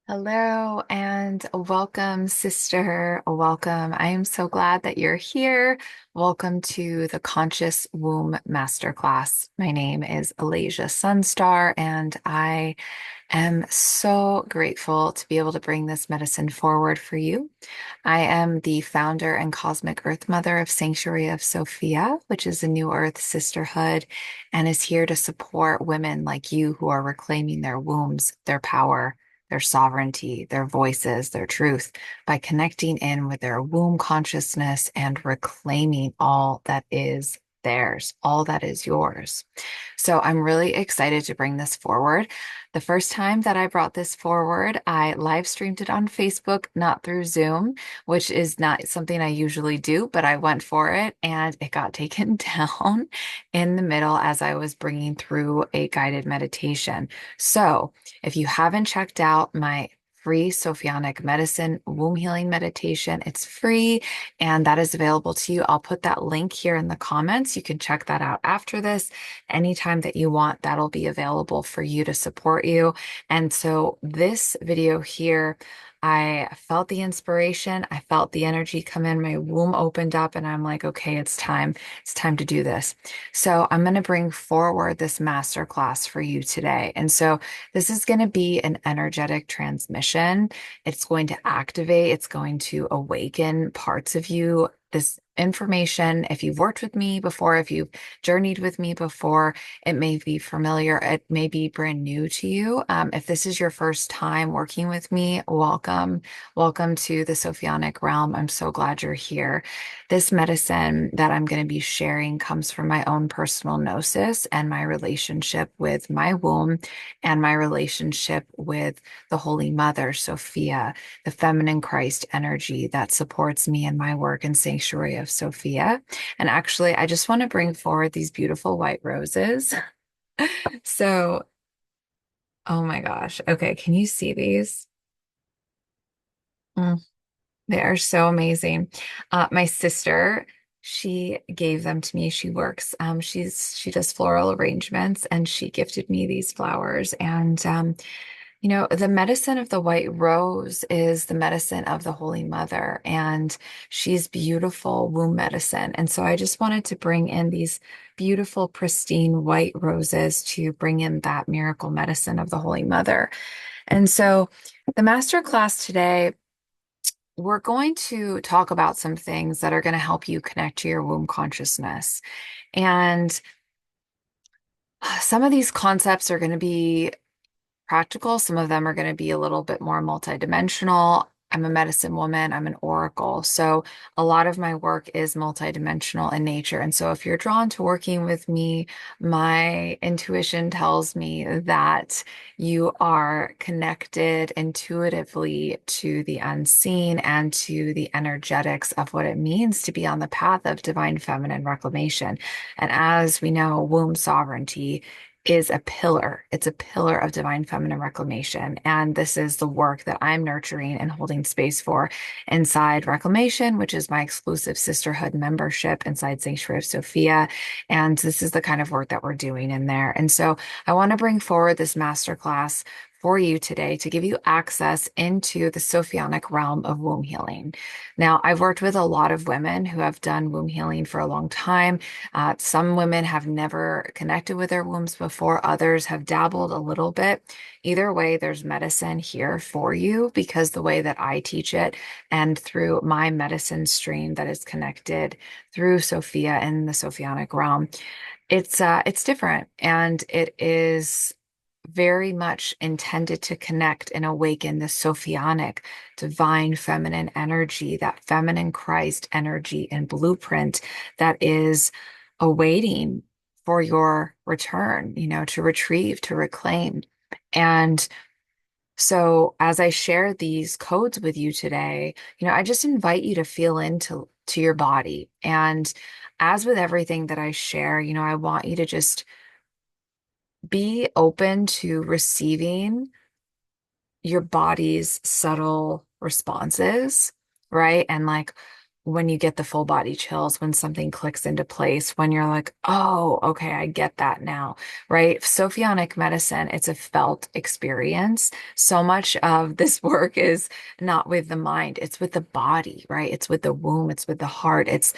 Hello and welcome, sister. Welcome. I am so glad that you're here. Welcome to the Conscious Womb Masterclass. My name is Eleja SunStar, and I am so grateful to be able to bring this medicine forward for you. I am the founder and cosmic earth mother of Sanctuary of Sophia, which is a new earth sisterhood, and is here to support women like you who are reclaiming their wombs, their power, their sovereignty, their voices, their truth by connecting in with their womb consciousness and reclaiming all that is theirs, all that is yours. So I'm really excited to bring this forward. The first time that I brought this forward, I live streamed it on Facebook, not through Zoom, which is not something I usually do, but I went for it and it got taken down in the middle as I was bringing through a guided meditation. So if you haven't checked out my free Sophionic medicine womb healing meditation, it's free and that is available to you. I'll put that link here in the comments. You can check that out after this. Anytime that you want, that'll be available for you to support you. And so this video here, I felt the inspiration. I felt the energy come in. My womb opened up and I'm like, okay, it's time. It's time to do this. So I'm going to bring forward this masterclass for you today. And so this is going to be an energetic transmission. It's going to activate, it's going to awaken parts of you. This information, if you've worked with me before, if you've journeyed with me before, it may be familiar, it may be brand new to you. If this is your first time working with me, welcome. Welcome to the Sophionic realm. I'm so glad you're here. This medicine that I'm going to be sharing comes from my own personal gnosis and my relationship with my womb and my relationship with the Holy Mother, Sophia, the feminine Christ energy that supports me in my work in Sanctuary of Sophia. And actually, I just want to bring forward these beautiful white roses. So, oh my gosh. Okay, can you see these? Mm, they are so amazing. My sister, she gave them to me. She works, she does floral arrangements and she gifted me these flowers. And the medicine of the white rose is the medicine of the Holy Mother, and she's beautiful womb medicine. And so I just wanted to bring in these beautiful, pristine white roses to bring in that miracle medicine of the Holy Mother. And so the master class today, we're going to talk about some things that are going to help you connect to your womb consciousness. And some of these concepts are going to be practical. Some of them are going to be a little bit more multidimensional. I'm a medicine woman, I'm an oracle. So a lot of my work is multidimensional in nature. And so if you're drawn to working with me, my intuition tells me that you are connected intuitively to the unseen and to the energetics of what it means to be on the path of divine feminine reclamation. And as we know, womb sovereignty is a pillar. It's a pillar of divine feminine reclamation. And this is the work that I'm nurturing and holding space for inside Reclamation, which is my exclusive sisterhood membership inside Sanctuary of Sophia. And this is the kind of work that we're doing in there. And so I want to bring forward this masterclass for you today to give you access into the Sophionic realm of womb healing. Now, I've worked with a lot of women who have done womb healing for a long time. Some women have never connected with their wombs before, others have dabbled a little bit. Either way, there's medicine here for you because the way that I teach it and through my medicine stream that is connected through Sophia and the Sophionic realm, it's different and it is very much intended to connect and awaken the Sophionic divine feminine energy, that feminine Christ energy and blueprint that is awaiting for your return, to retrieve, to reclaim. And so as I share these codes with you today, I just invite you to feel into to your body. And as with everything that I share, I want you to just be open to receiving your body's subtle responses, right? And like when you get the full body chills, when something clicks into place, when you're like, oh, okay, I get that now, right? Sophionic medicine, it's a felt experience. So much of this work is not with the mind, it's with the body, right? It's with the womb, it's with the heart, it's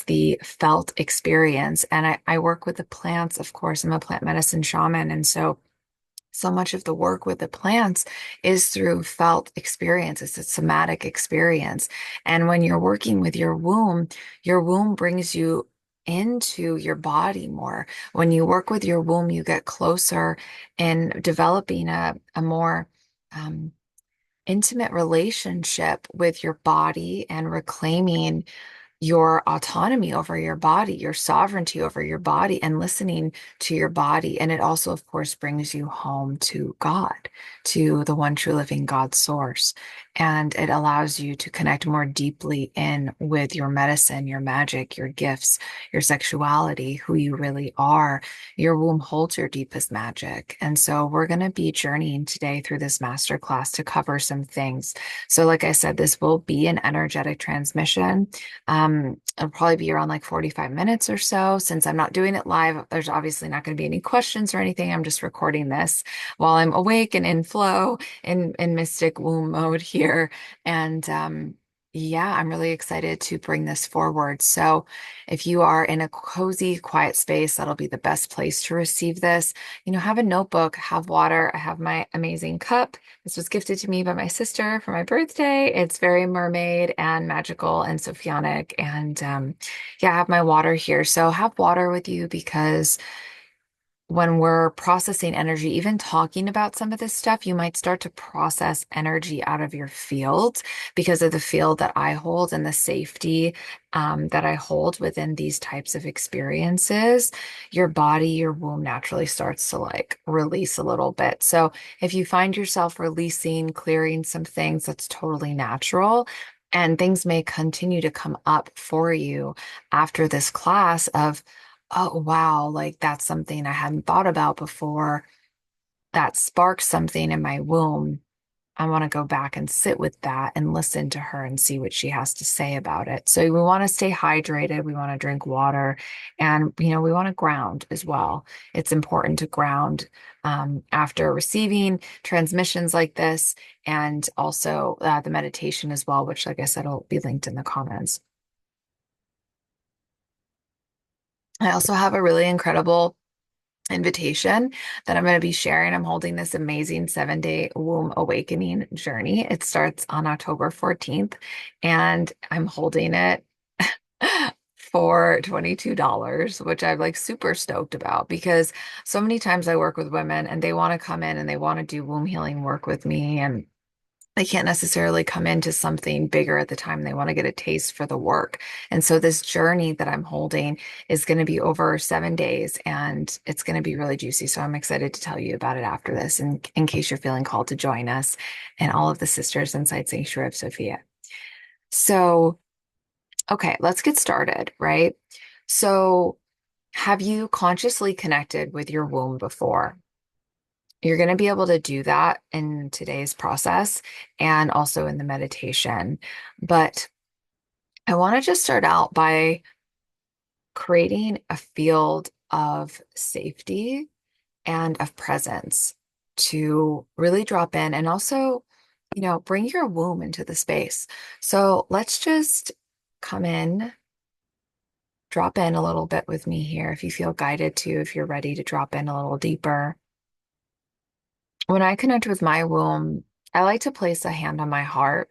the felt experience. And I work with the plants, of course. I'm a plant medicine shaman. And so much of the work with the plants is through felt experience. It's a somatic experience. And when you're working with your womb brings you into your body more. When you work with your womb, you get closer in developing a more um, intimate relationship with your body and reclaiming your autonomy over your body, your sovereignty over your body, and listening to your body. And it also, of course, brings you home to God, to the one true living God source. And it allows you to connect more deeply in with your medicine, your magic, your gifts, your sexuality, who you really are. Your womb holds your deepest magic. And so we're going to be journeying today through this masterclass to cover some things. So, like I said, this will be an energetic transmission. It'll probably be around like 45 minutes or so. Since I'm not doing it live, there's obviously not going to be any questions or anything. I'm just recording this while I'm awake and in flow in mystic womb mode here. And yeah, I'm really excited to bring this forward. So if you are in a cozy, quiet space, that'll be the best place to receive this. Have a notebook, have water. I have my amazing cup. This was gifted to me by my sister for my birthday. It's very mermaid and magical and sophionic. And yeah, I have my water here. So have water with you because when we're processing energy, even talking about some of this stuff, you might start to process energy out of your field because of the field that I hold and the safety that I hold within these types of experiences. Your body, your womb naturally starts to like release a little bit. So if you find yourself releasing, clearing some things, that's totally natural. And things may continue to come up for you after this class of, oh, wow, like that's something I hadn't thought about before. That sparked something in my womb. I want to go back and sit with that and listen to her and see what she has to say about it. So we want to stay hydrated. We want to drink water and, we want to ground as well. It's important to ground after receiving transmissions like this and also the meditation as well, which, like I said, will be linked in the comments. I also have a really incredible invitation that I'm going to be sharing. I'm holding this amazing 7-day womb awakening journey. It starts on October 14th, and I'm holding it for $22, which I'm like super stoked about because so many times I work with women and they want to come in and they want to do womb healing work with me. And they can't necessarily come into something bigger at the time. They want to get a taste for the work. And so this journey that I'm holding is going to be over 7 days and it's going to be really juicy. So I'm excited to tell you about it after this in case you're feeling called to join us and all of the sisters inside Sanctuary of Sophia. So, okay, let's get started, right? So have you consciously connected with your womb before? You're going to be able to do that in today's process and also in the meditation. But I want to just start out by creating a field of safety and of presence to really drop in and also, bring your womb into the space. So let's just come in, drop in a little bit with me here if you feel guided to, if you're ready to drop in a little deeper. When I connect with my womb, I like to place a hand on my heart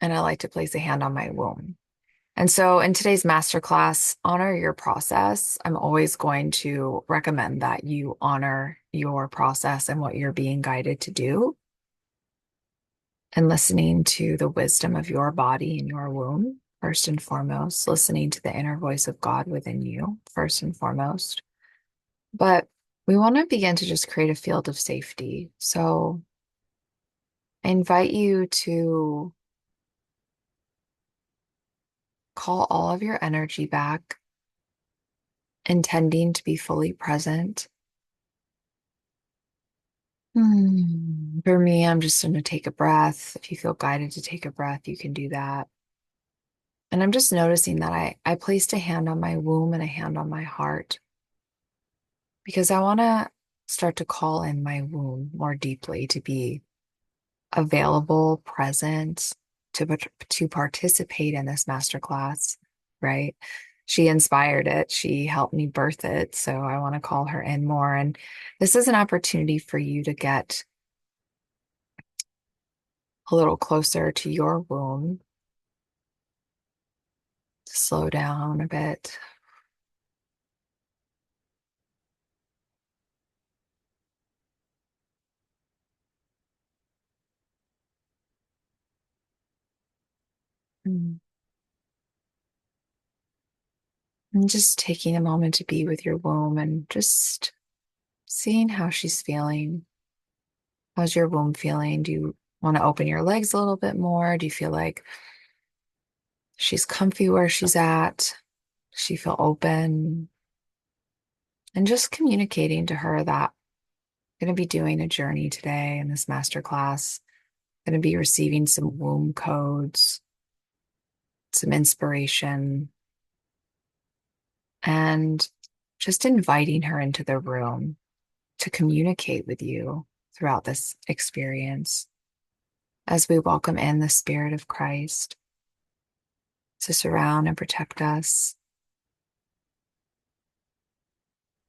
and I like to place a hand on my womb. And so in today's masterclass, honor your process. I'm always going to recommend that you honor your process and what you're being guided to do and listening to the wisdom of your body and your womb, first and foremost, listening to the inner voice of God within you, first and foremost. But we want to begin to just create a field of safety. So I invite you to call all of your energy back, intending to be fully present. For me, I'm just going to take a breath. If you feel guided to take a breath, you can do that. And I'm just noticing that I placed a hand on my womb and a hand on my heart because I want to start to call in my womb more deeply to be available, present, to participate in this masterclass, right? She inspired it. She helped me birth it. So I want to call her in more. And this is an opportunity for you to get a little closer to your womb, to slow down a bit. Mm. And just taking a moment to be with your womb and just seeing how she's feeling. How's your womb feeling? Do you want to open your legs a little bit more? Do you feel like she's comfy where she's at? Does she feel open? And just communicating to her that I'm going to be doing a journey today in this masterclass. I'm going to be receiving some womb codes, some inspiration, and just inviting her into the room to communicate with you throughout this experience as we welcome in the Spirit of Christ to surround and protect us,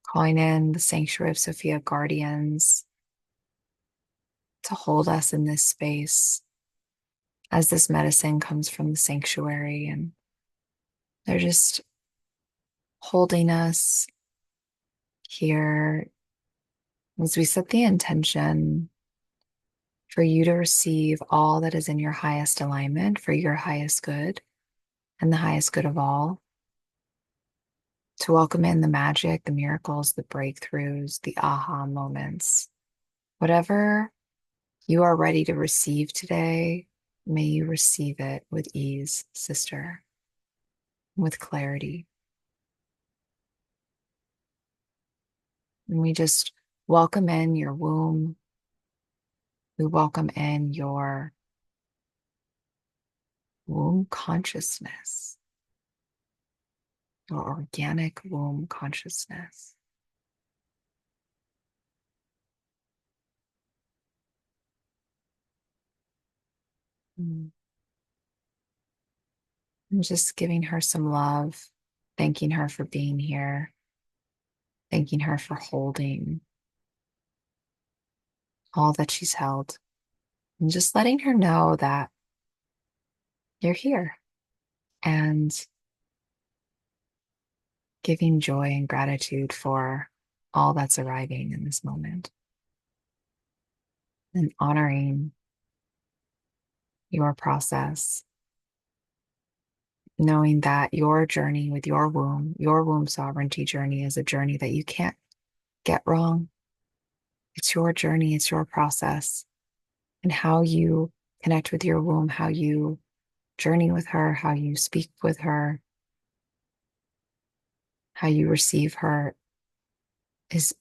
calling in the sanctuary of Sophia guardians to hold us in this space as this medicine comes from the sanctuary. And they're just holding us here as we set the intention for you to receive all that is in your highest alignment for your highest good and the highest good of all, to welcome in the magic, the miracles, the breakthroughs, the aha moments. Whatever you are ready to receive today, may you receive it with ease, sister, with clarity. And we just welcome in your womb. We welcome in your womb consciousness, your organic womb consciousness. Mm. And just giving her some love, thanking her for being here, thanking her for holding all that she's held, and just letting her know that you're here and giving joy and gratitude for all that's arriving in this moment and honoring your process, knowing that your journey with your womb sovereignty journey is a journey that you can't get wrong. It's your journey, it's your process, and how you connect with your womb, how you journey with her, how you speak with her, how you receive her is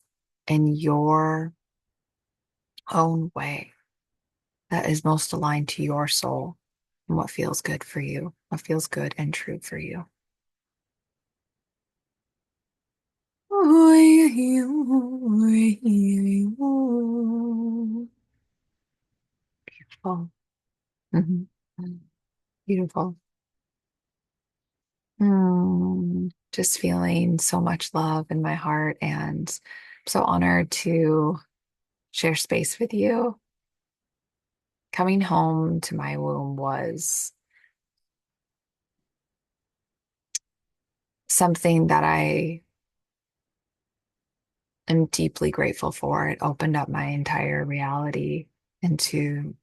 in your own way that is most aligned to your soul and what feels good for you, what feels good and true for you. Beautiful. Mhm. Beautiful. Just feeling so much love in my heart and so honored to share space with you. Coming home to my womb was something that I am deeply grateful for. It opened up my entire reality into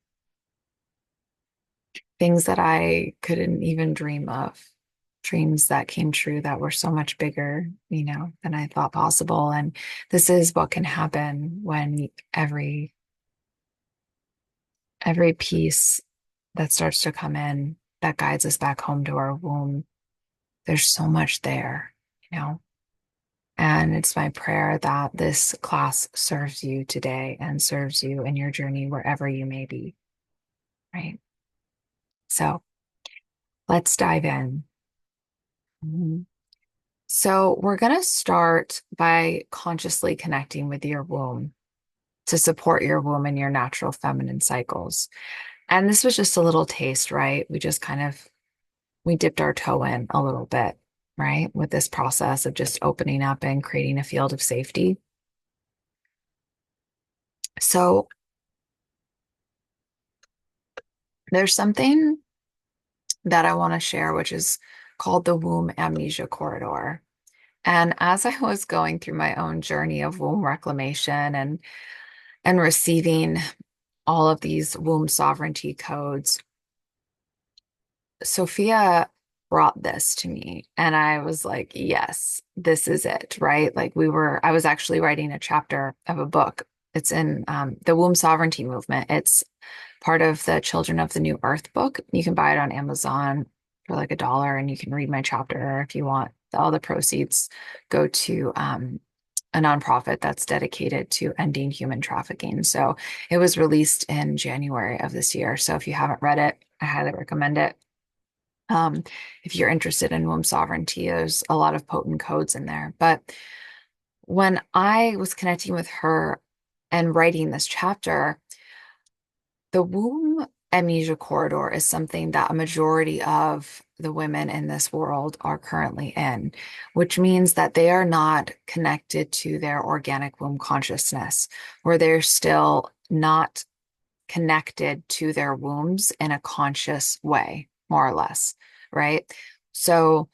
things that I couldn't even dream of, dreams that came true that were so much bigger, than I thought possible. And this is what can happen when every piece that starts to come in that guides us back home to our womb. There's so much there, you know. And it's my prayer that this class serves you today and serves you in your journey wherever you may be, right? So Let's dive in. Mhm. So, we're going to start by consciously connecting with your womb to support your womb and your natural feminine cycles. And this was just a little taste, right? We just kind of we dipped our toe in a little bit, right? With this process of just opening up and creating a field of safety. So, there's something that I want to share, which is called the womb amnesia corridor. And as I was going through my own journey of womb reclamation and receiving all of these womb sovereignty codes, Sophia brought this to me. And I was like, yes, this is it, right? I was actually writing a chapter of a book. It's in the womb sovereignty movement. It's part of the Children of the New Earth book. You can buy it on Amazon for like $1 and you can read my chapter if you want. All the proceeds go to a nonprofit that's dedicated to ending human trafficking. So it was released in January of this year. So if you haven't read it, I highly recommend it. Um, if you're interested in womb sovereignty, there's a lot of potent codes in there. But when I was connecting with her and writing this chapter, the womb amnesia corridor is something that a majority of the women in this world are currently in, which means that they are not connected to their organic womb consciousness, where they're still not connected to their wombs in a conscious way, more or less, right? So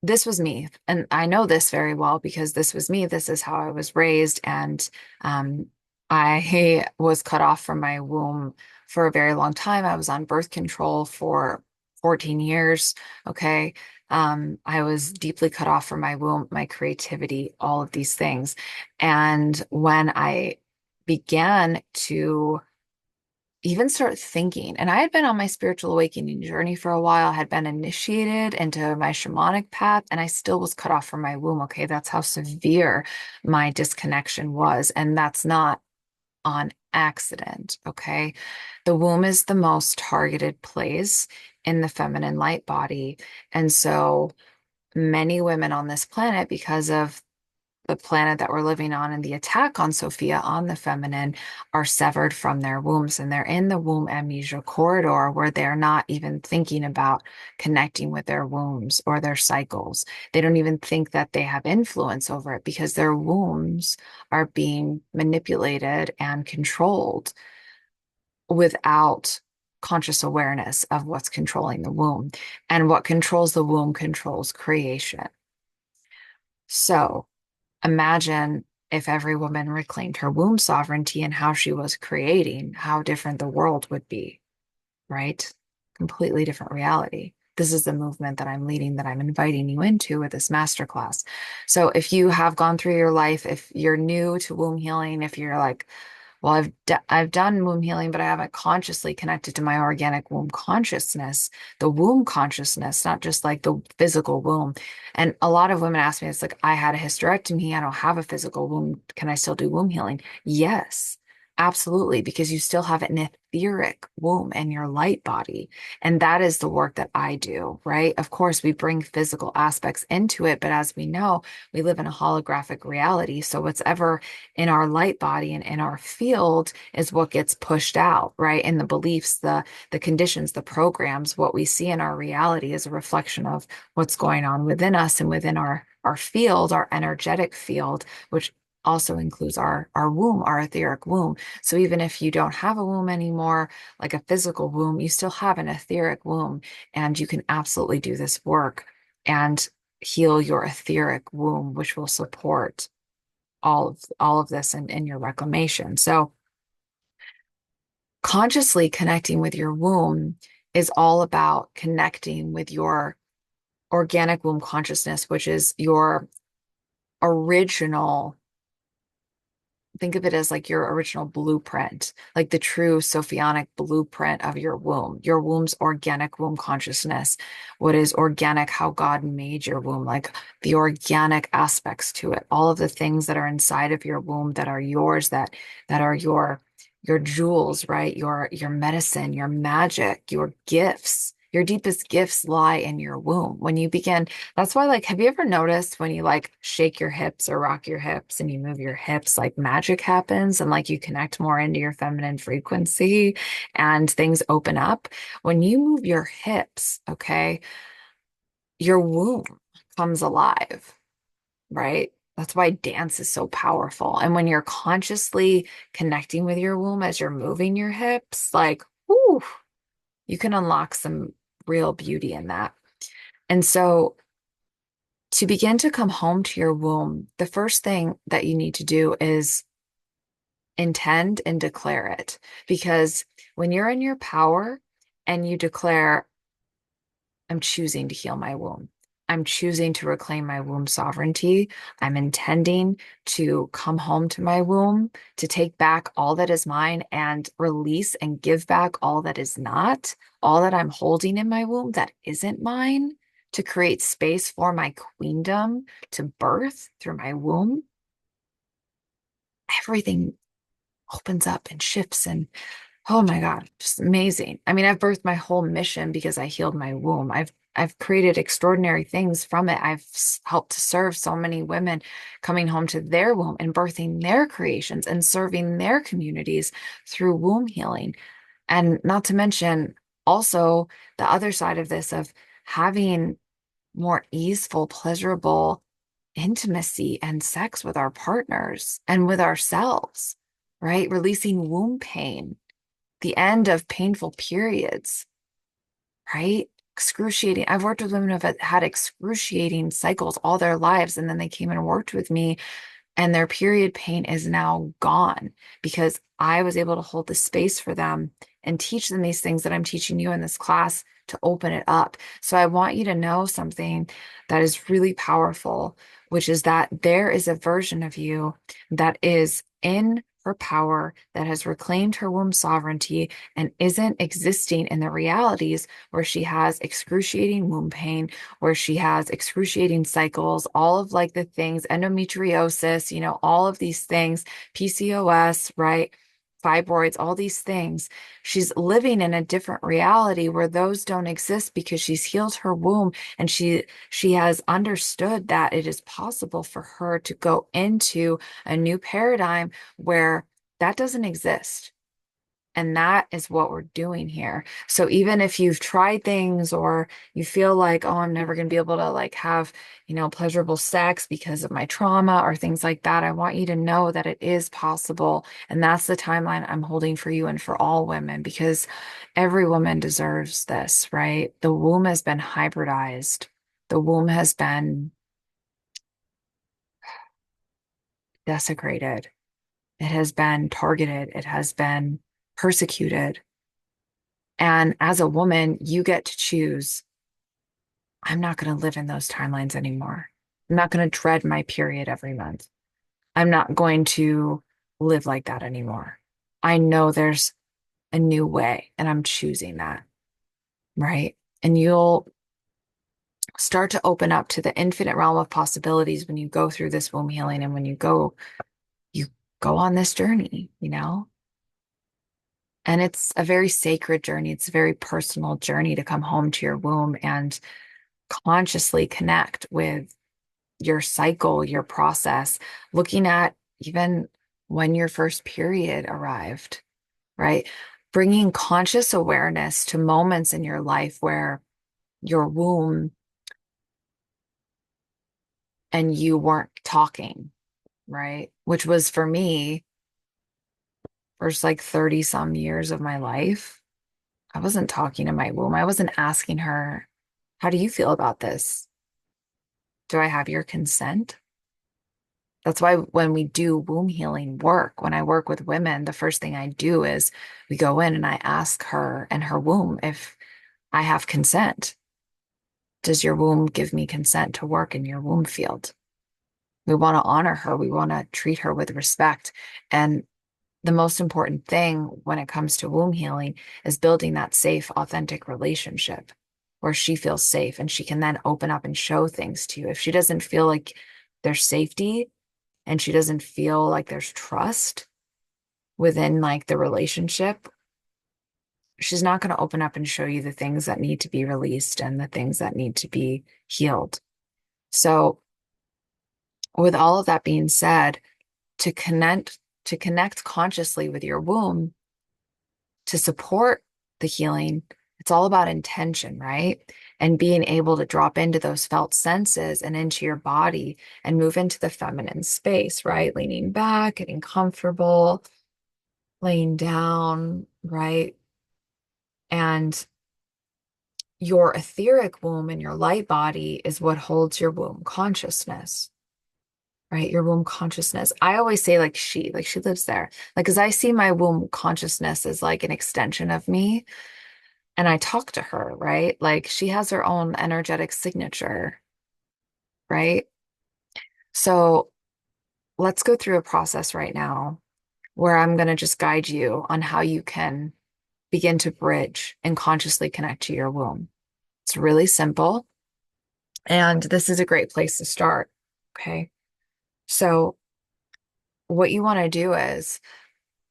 this was me. And I know this very well because this was me. This is how I was raised. And um, I was cut off from my womb for a very long time. I was on birth control for 14 years. Okay. I was deeply cut off from my womb, my creativity, all of these things. And when I began to even start thinking. And I had been on my spiritual awakening journey for a while, had been initiated into my shamanic path, and I still was cut off from my womb. Okay, that's how severe my disconnection was. And that's not on accident. Okay, the womb is the most targeted place in the feminine light body. And so many women on this planet, because of the planet that we're living on and the attack on Sophia, on the feminine, are severed from their wombs and they're in the womb amnesia corridor where they're not even thinking about connecting with their wombs or their cycles. They don't even think that they have influence over it because their wombs are being manipulated and controlled without conscious awareness of what's controlling the womb. And what controls the womb controls creation. So, imagine if every woman reclaimed her womb sovereignty and how she was creating, how different the world would be, right? Completely different reality. This is the movement that I'm leading, that I'm inviting you into with this masterclass. So if you have gone through your life, if you're new to womb healing, if you're like, well, I've done womb healing, but I haven't consciously connected to my organic womb consciousness, the womb consciousness, not just like the physical womb. And a lot of women ask me, it's like, I had a hysterectomy, I don't have a physical womb. Can I still do womb healing? Yes, absolutely, because you still have an etheric womb in your light body. And that is the work that I do, right? Of course, we bring physical aspects into it, but as we know, we live in a holographic reality. So what's ever in our light body and in our field is what gets pushed out, right? And the beliefs, the conditions, the programs, what we see in our reality is a reflection of what's going on within us and within our field, our energetic field, which also includes our womb, our etheric womb. So even if you don't have a womb anymore, like a physical womb, you still have an etheric womb, and you can absolutely do this work and heal your etheric womb, which will support all of this in your reclamation. So consciously connecting with your womb is all about connecting with your organic womb consciousness, which is your original, think of it as like your original blueprint, like the true Sophionic blueprint of your womb's organic womb consciousness. What is organic, how God made your womb, like the organic aspects to it, all of the things that are inside of your womb that are yours, that are your jewels, right? Your medicine, your magic, your gifts. Your deepest gifts lie in your womb. When you begin, that's why, like, have you ever noticed when you like shake your hips or rock your hips and you move your hips, like magic happens and like you connect more into your feminine frequency and things open up? When you move your hips, okay, your womb comes alive, right? That's why dance is so powerful. And when you're consciously connecting with your womb as you're moving your hips, like, whoo, you can unlock some real beauty in that. And so to begin to come home to your womb, the first thing that you need to do is intend and declare it. Because when you're in your power and you declare, I'm choosing to heal my womb. I'm choosing to reclaim my womb sovereignty. I'm intending to come home to my womb, to take back all that is mine and release and give back all that is not, all that I'm holding in my womb that isn't mine, to create space for my queendom to birth through my womb. Everything opens up and shifts and oh my God, just amazing. I mean, I've birthed my whole mission because I healed my womb. I've created extraordinary things from it. Helped to serve so many women coming home to their womb and birthing their creations and serving their communities through womb healing. And not to mention also the other side of this of having more easeful, pleasurable intimacy and sex with our partners and with ourselves, right? Releasing womb pain, the end of painful periods, right? Excruciating. I've worked with women who have had excruciating cycles all their lives, and then they came and worked with me, and their period pain is now gone because I was able to hold the space for them and teach them these things that I'm teaching you in this class to open it up. So I want you to know something that is really powerful, which is that there is a version of you that is in her power, that has reclaimed her womb sovereignty and isn't existing in the realities where she has excruciating womb pain, where she has excruciating cycles, all of like the things, endometriosis, all of these things, PCOS, right? Fibroids, all these things. She's living in a different reality where those don't exist because she's healed her womb and she has understood that it is possible for her to go into a new paradigm where that doesn't exist. And that is what we're doing here. So even if you've tried things or you feel like, oh, I'm never going to be able to like have, pleasurable sex because of my trauma or things like that, I want you to know that it is possible. And that's the timeline I'm holding for you and for all women because every woman deserves this, right? The womb has been hybridized. The womb has been desecrated. It has been targeted. It has been persecuted. And as a woman, you get to choose, I'm not going to live in those timelines anymore. I'm not going to dread my period every month. I'm not going to live like that anymore. I know there's a new way and I'm choosing that, right? And you'll start to open up to the infinite realm of possibilities when you go through this womb healing and when you go on this journey. And it's a very sacred journey. It's a very personal journey to come home to your womb and consciously connect with your cycle, your process, looking at even when your first period arrived, right? Bringing conscious awareness to moments in your life where your womb and you weren't talking, right? Which was for me, first like 30 some years of my life. I wasn't talking to my womb. I wasn't asking her, how do you feel about this? Do I have your consent? That's why when we do womb healing work, when I work with women, the first thing I do is we go in and I ask her and her womb if I have consent. Does your womb give me consent to work in your womb field? We want to honor her. We want to treat her with respect. And the most important thing when it comes to womb healing is building that safe, authentic relationship where she feels safe and she can then open up and show things to you. If she doesn't feel like there's safety, and she doesn't feel like there's trust within like the relationship, she's not going to open up and show you the things that need to be released and the things that need to be healed. So, with all of that being said, to connect consciously with your womb to support the healing, it's all about intention, right? And being able to drop into those felt senses and into your body and move into the feminine space, right? Leaning back, getting comfortable, laying down, right? And your etheric womb and your light body is what holds your womb consciousness, right? Your womb consciousness. I always say like she lives there. Like, because I see my womb consciousness as like an extension of me. And I talk to her, right? Like she has her own energetic signature, right? So let's go through a process right now where I'm going to just guide you on how you can begin to bridge and consciously connect to your womb. It's really simple. And this is a great place to start. Okay. So, what you want to do is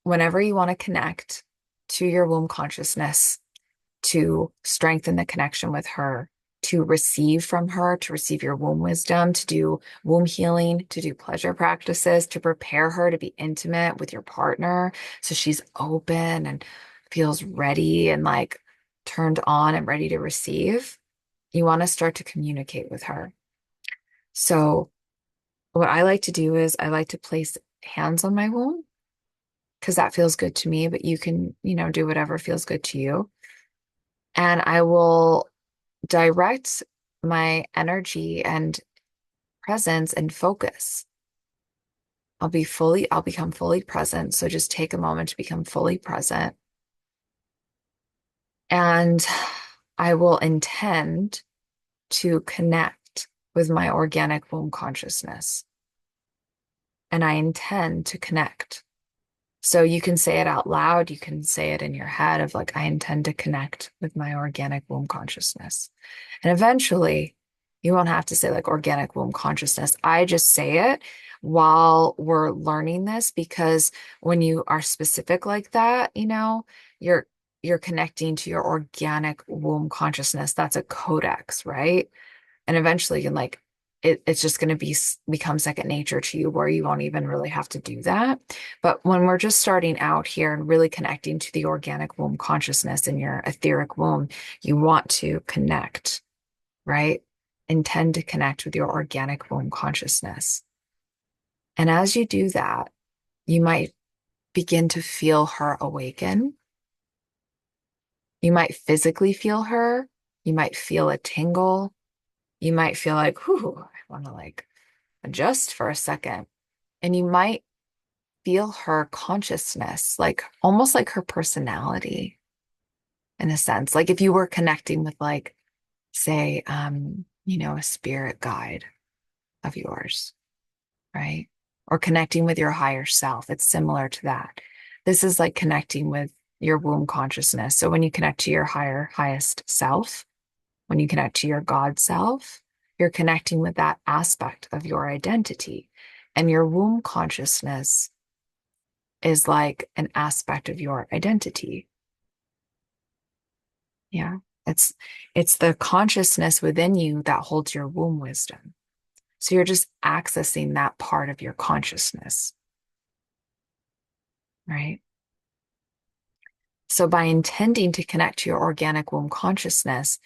whenever you want to connect to your womb consciousness, to strengthen the connection with her, to receive from her, to receive your womb wisdom, to do womb healing, to do pleasure practices, to prepare her to be intimate with your partner so she's open and feels ready and like turned on and ready to receive. You want to start to communicate with her. So, what I like to do is I like to place hands on my womb because that feels good to me, but you can, do whatever feels good to you. And I will direct my energy and presence and focus. I'll become fully present. So just take a moment to become fully present. And I will intend to connect with my organic womb consciousness. And I intend to connect. So you can say it out loud. You can say it in your head of like, I intend to connect with my organic womb consciousness. And eventually you won't have to say like organic womb consciousness. I just say it while we're learning this because when you are specific like that, you're you're connecting to your organic womb consciousness. That's a codex, right? And eventually you can like it's just going to become second nature to you where you won't even really have to do that. But when we're just starting out here and really connecting to the organic womb consciousness in your etheric womb, you want to connect, right? Intend to connect with your organic womb consciousness. And as you do that, you might begin to feel her awaken. You might physically feel her. You might feel a tingle. You might feel like, whoo, I want to like adjust for a second. And you might feel her consciousness, like almost like her personality in a sense. Like if you were connecting with like, say, a spirit guide of yours, right? Or connecting with your higher self. It's similar to that. This is like connecting with your womb consciousness. So when you connect to your highest self, when you connect to your God self, you're connecting with that aspect of your identity. And your womb consciousness is like an aspect of your identity. Yeah. It's it's the consciousness within you that holds your womb wisdom. So you're just accessing that part of your consciousness, right? So by intending to connect to your organic womb consciousness,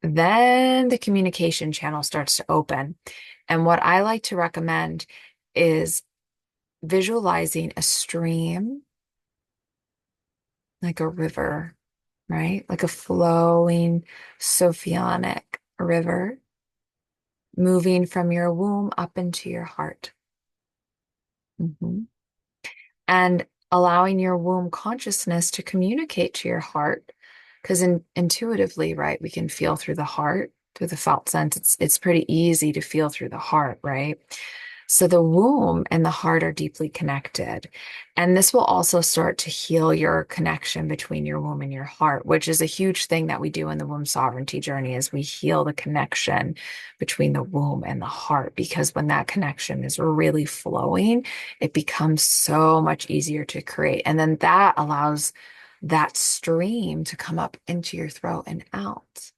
then the communication channel starts to open. And what I like to recommend is visualizing a stream, like a river, right? Like a flowing Sophionic river moving from your womb up into your heart. Mhm. And allowing your womb consciousness to communicate to your heart. Because intuitively, right, we can feel through the heart, through the felt sense. It's pretty easy to feel through the heart, right? So the womb and the heart are deeply connected. And this will also start to heal your connection between your womb and your heart, which is a huge thing that we do in the womb sovereignty journey is we heal the connection between the womb and the heart. Because when that connection is really flowing, it becomes so much easier to create. And then that allows that stream to come up into your throat and out,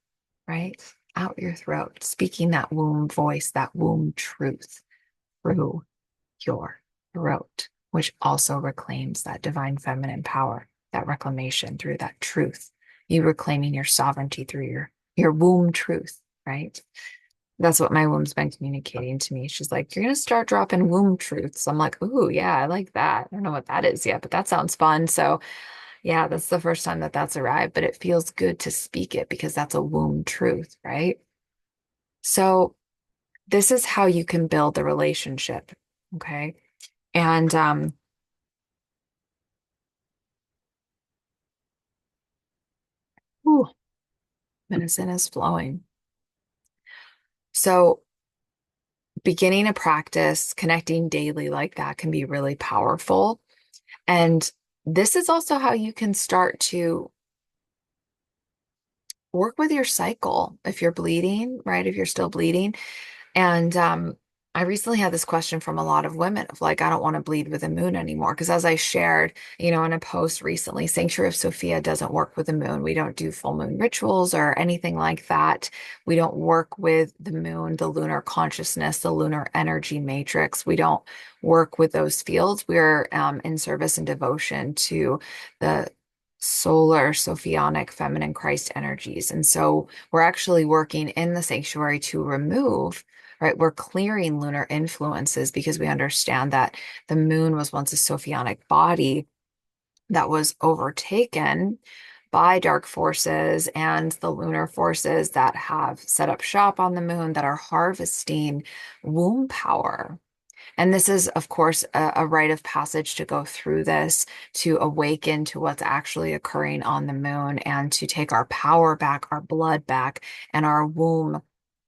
right? Out your throat, speaking that womb voice, that womb truth through your throat, which also reclaims that divine feminine power, that reclamation through that truth. You reclaiming your sovereignty through your womb truth, right? That's what my womb's been communicating to me. She's like, you're going to start dropping womb truths. I'm like, ooh, yeah, I like that. I don't know what that is yet, but that sounds fun. So, yeah, that's the first time that that's arrived, but it feels good to speak it because that's a womb truth, right? So, this is how you can build the relationship. Okay. And ooh, medicine is flowing. So, beginning a practice, connecting daily like that can be really powerful. And this is also how you can start to work with your cycle if you're bleeding, right? If you're still bleeding. And I recently had this question from a lot of women of like, I don't want to bleed with the moon anymore. Because as I shared, in a post recently, Sanctuary of Sophia doesn't work with the moon. We don't do full moon rituals or anything like that. We don't work with the moon, the lunar consciousness, the lunar energy matrix. We don't work with those fields. We're in service and devotion to the solar, Sophionic, feminine Christ energies. And so we're actually working in the sanctuary to remove, right? We're clearing lunar influences because we understand that the moon was once a Sophionic body that was overtaken by dark forces and the lunar forces that have set up shop on the moon that are harvesting womb power. And this is, of course, a rite of passage to go through this, to awaken to what's actually occurring on the moon and to take our power back, our blood back, and our womb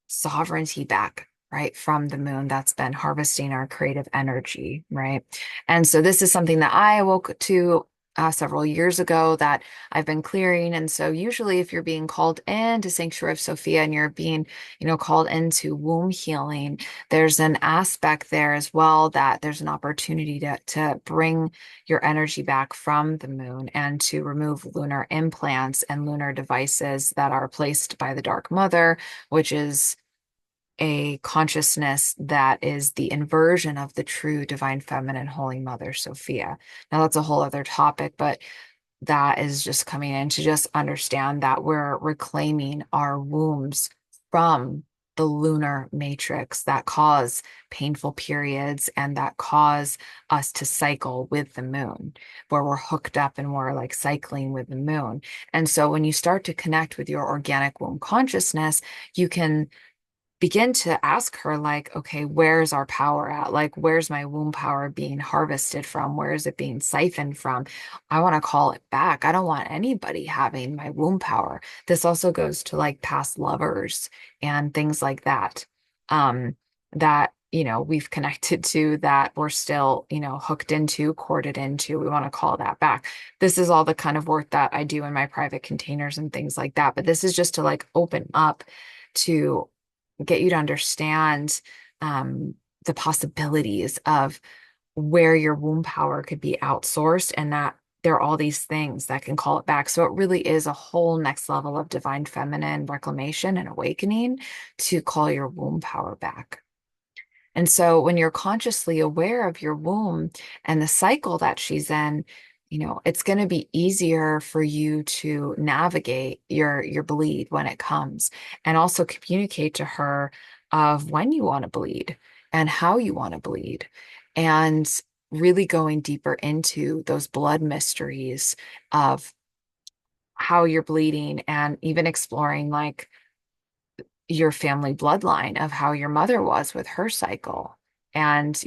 sovereignty back, right, from the moon that's been harvesting our creative energy, right? And so this is something that I awoke to several years ago that I've been clearing. And so usually if you're being called into Sanctuary of Sophia and you're being, called into womb healing, there's an aspect there as well that there's an opportunity to bring your energy back from the moon and to remove lunar implants and lunar devices that are placed by the Dark Mother, which is a consciousness that is the inversion of the true divine feminine Holy Mother Sophia. Now that's a whole other topic, but that is just coming in to just understand that we're reclaiming our wombs from the lunar matrix that cause painful periods and that cause us to cycle with the moon, where we're hooked up and we're like cycling with the moon. And so when you start to connect with your organic womb consciousness, you can begin to ask her, like, okay, where's our power at? Like, where's my womb power being harvested from? Where is it being siphoned from? I want to call it back. I don't want anybody having my womb power. This also goes to like past lovers and things like that. That, we've connected to that we're still, hooked into, corded into. We want to call that back. This is all the kind of work that I do in my private containers and things like that. But this is just to like open up to get you to understand the possibilities of where your womb power could be outsourced and that there are all these things that can call it back. So it really is a whole next level of divine feminine reclamation and awakening to call your womb power back. And so when you're consciously aware of your womb and the cycle that she's in, it's going to be easier for you to navigate your bleed when it comes and also communicate to her of when you want to bleed and how you want to bleed and really going deeper into those blood mysteries of how you're bleeding and even exploring like your family bloodline of how your mother was with her cycle. And,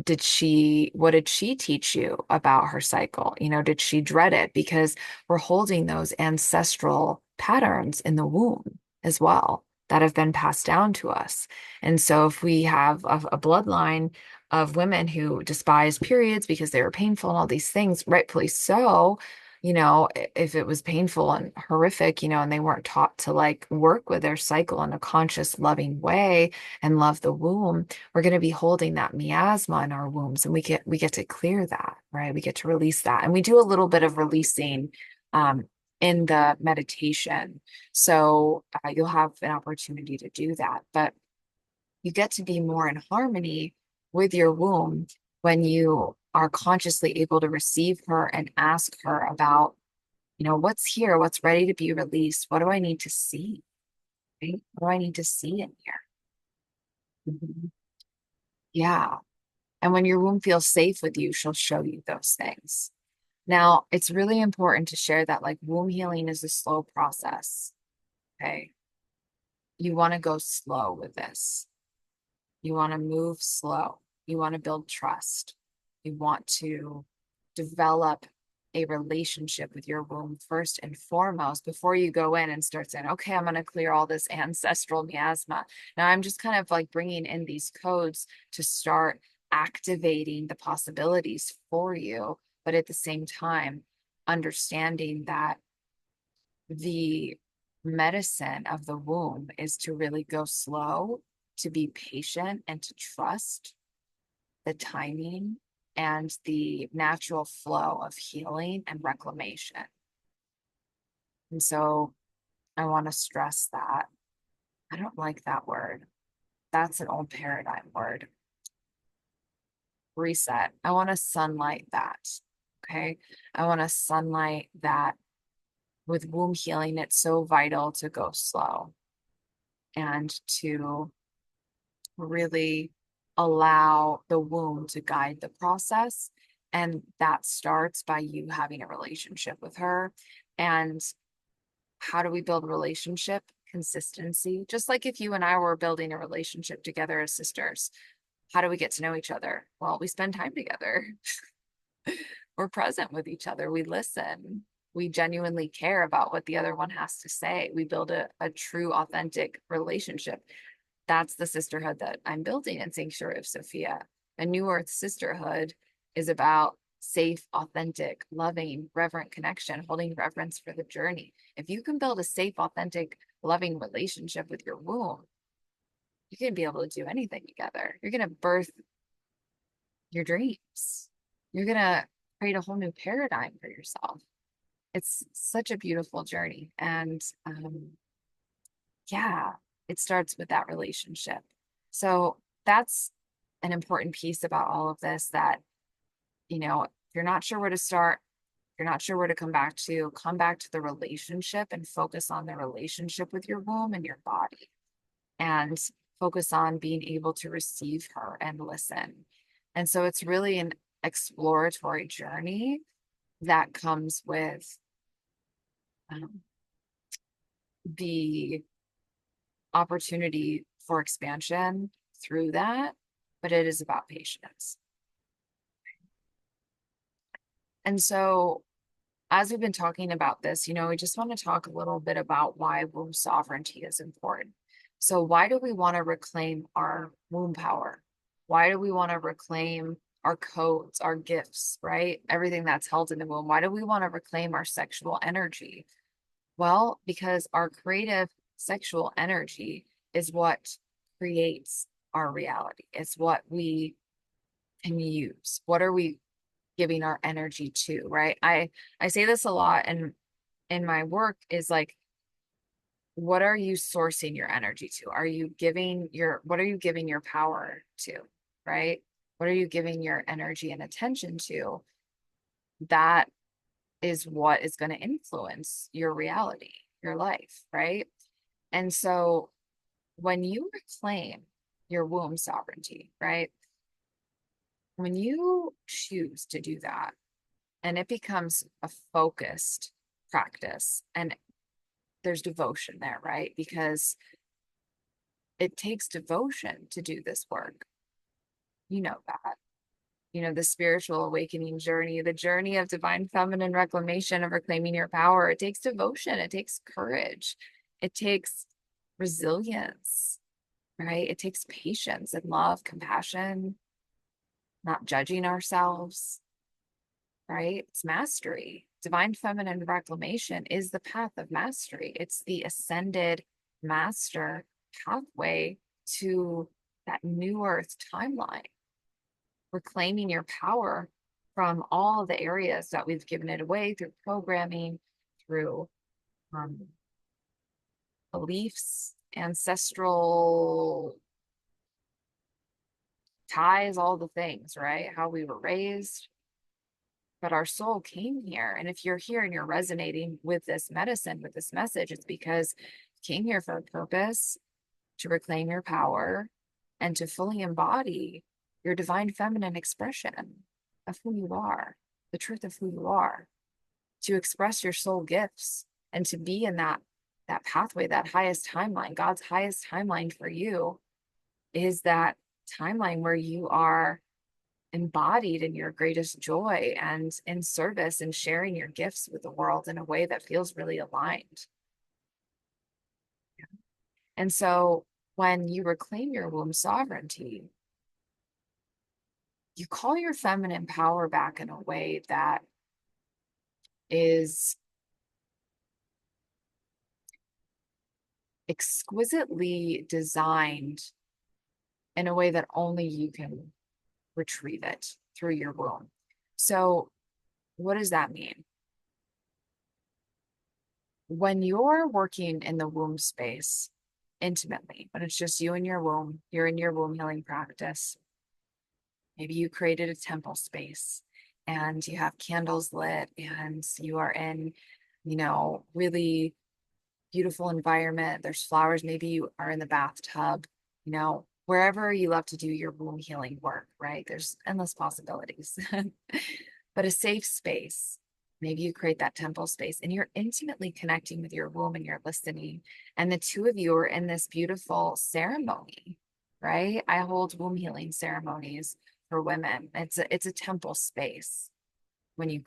what did she teach you about her cycle? Did she dread it? Because we're holding those ancestral patterns in the womb as well that have been passed down to us. And so if we have a bloodline of women who despise periods because they were painful and all these things, rightfully so, if it was painful and horrific, and they weren't taught to like work with their cycle in a conscious, loving way and love the womb, we're going to be holding that miasma in our wombs, and we get to clear that, right? We get to release that. And we do a little bit of releasing um, in the meditation. So you'll have an opportunity to do that. But you get to be more in harmony with your womb when you are consciously able to receive her and ask her about, what's here, what's ready to be released, what do I need to see, right? What do I need to see in here? Mhm. Yeah. And when your womb feels safe with you, she'll show you those things. Now, it's really important to share that like womb healing is a slow process. Okay. You want to go slow with this. You want to move slow. You want to build trust. You want to develop a relationship with your womb first and foremost before you go in and start saying, okay, I'm going to clear all this ancestral miasma. Now I'm just kind of like bringing in these codes to start activating the possibilities for you. But at the same time, understanding that the medicine of the womb is to really go slow, to be patient, and to trust the timing and the natural flow of healing and reclamation. And so I want to stress that. I don't like that word. That's an old paradigm word. Reset. I want to sunlight that. Okay. I want to sunlight that with womb healing. It's so vital to go slow and to really allow the womb to guide the process. And that starts by you having a relationship with her. And how do we build a relationship? Consistency. Just like if you and I were building a relationship together as sisters, how do we get to know each other? Well, we spend time together. We're present with each other. We listen. We genuinely care about what the other one has to say. We build a true, authentic relationship. That's the sisterhood that I'm building in Sanctuary of Sophia. A New Earth sisterhood is about safe, authentic, loving, reverent connection, holding reverence for the journey. If you can build a safe, authentic, loving relationship with your womb, you're going to be able to do anything together. You're going to birth your dreams. You're going to create a whole new paradigm for yourself. It's such a beautiful journey. And yeah, it starts with that relationship. So that's an important piece about all of this that, if you're not sure where to start, if you're not sure where to come back to the relationship and focus on the relationship with your womb and your body and focus on being able to receive her and listen. And so it's really an exploratory journey that comes with um, the opportunity for expansion through that, but it is about patience. And so, as we've been talking about this, we just want to talk a little bit about why womb sovereignty is important. So, why do we want to reclaim our womb power? Why do we want to reclaim our codes, our gifts, right? Everything that's held in the womb. Why do we want to reclaim our sexual energy? Well, because our creative sexual energy is what creates our reality. It's what we can use. What are we giving our energy to, right? I say this a lot and in my work is like, what are you sourcing your energy to? What are you giving your power to, right? What are you giving your energy and attention to? That is what is going to influence your reality, your life, right? And so when you reclaim your womb sovereignty, right? When you choose to do that, and it becomes a focused practice, and there's devotion there, right? Because it takes devotion to do this work. You know that. The spiritual awakening journey, the journey of divine feminine reclamation of reclaiming your power, it takes devotion, it takes courage, it takes resilience, right? It takes patience and love, compassion, not judging ourselves, right? It's mastery, divine feminine reclamation is the path of mastery. It's the ascended master pathway to that new earth timeline, reclaiming your power from all the areas that we've given it away through programming, through um, beliefs, ancestral ties, all the things, right? How we were raised. But our soul came here. And if you're here and you're resonating with this medicine, with this message, it's because you came here for a purpose, to reclaim your power and to fully embody your divine feminine expression of who you are, the truth of who you are, to express your soul gifts and to be in that pathway, that highest timeline. God's highest timeline for you is that timeline where you are embodied in your greatest joy and in service and sharing your gifts with the world in a way that feels really aligned. And so when you reclaim your womb sovereignty, you call your feminine power back in a way that is exquisitely designed in a way that only you can retrieve it through your womb. So what does that mean? When you're working in the womb space intimately, when it's just you and your womb, you're in your womb healing practice. Maybe you created a temple space and you have candles lit and you are in, really beautiful environment. There's flowers. Maybe you are in the bathtub, wherever you love to do your womb healing work, right? There's endless possibilities, but a safe space. Maybe you create that temple space and you're intimately connecting with your womb and you're listening. And the two of you are in this beautiful ceremony, right? I hold womb healing ceremonies for women. It's a temple space when you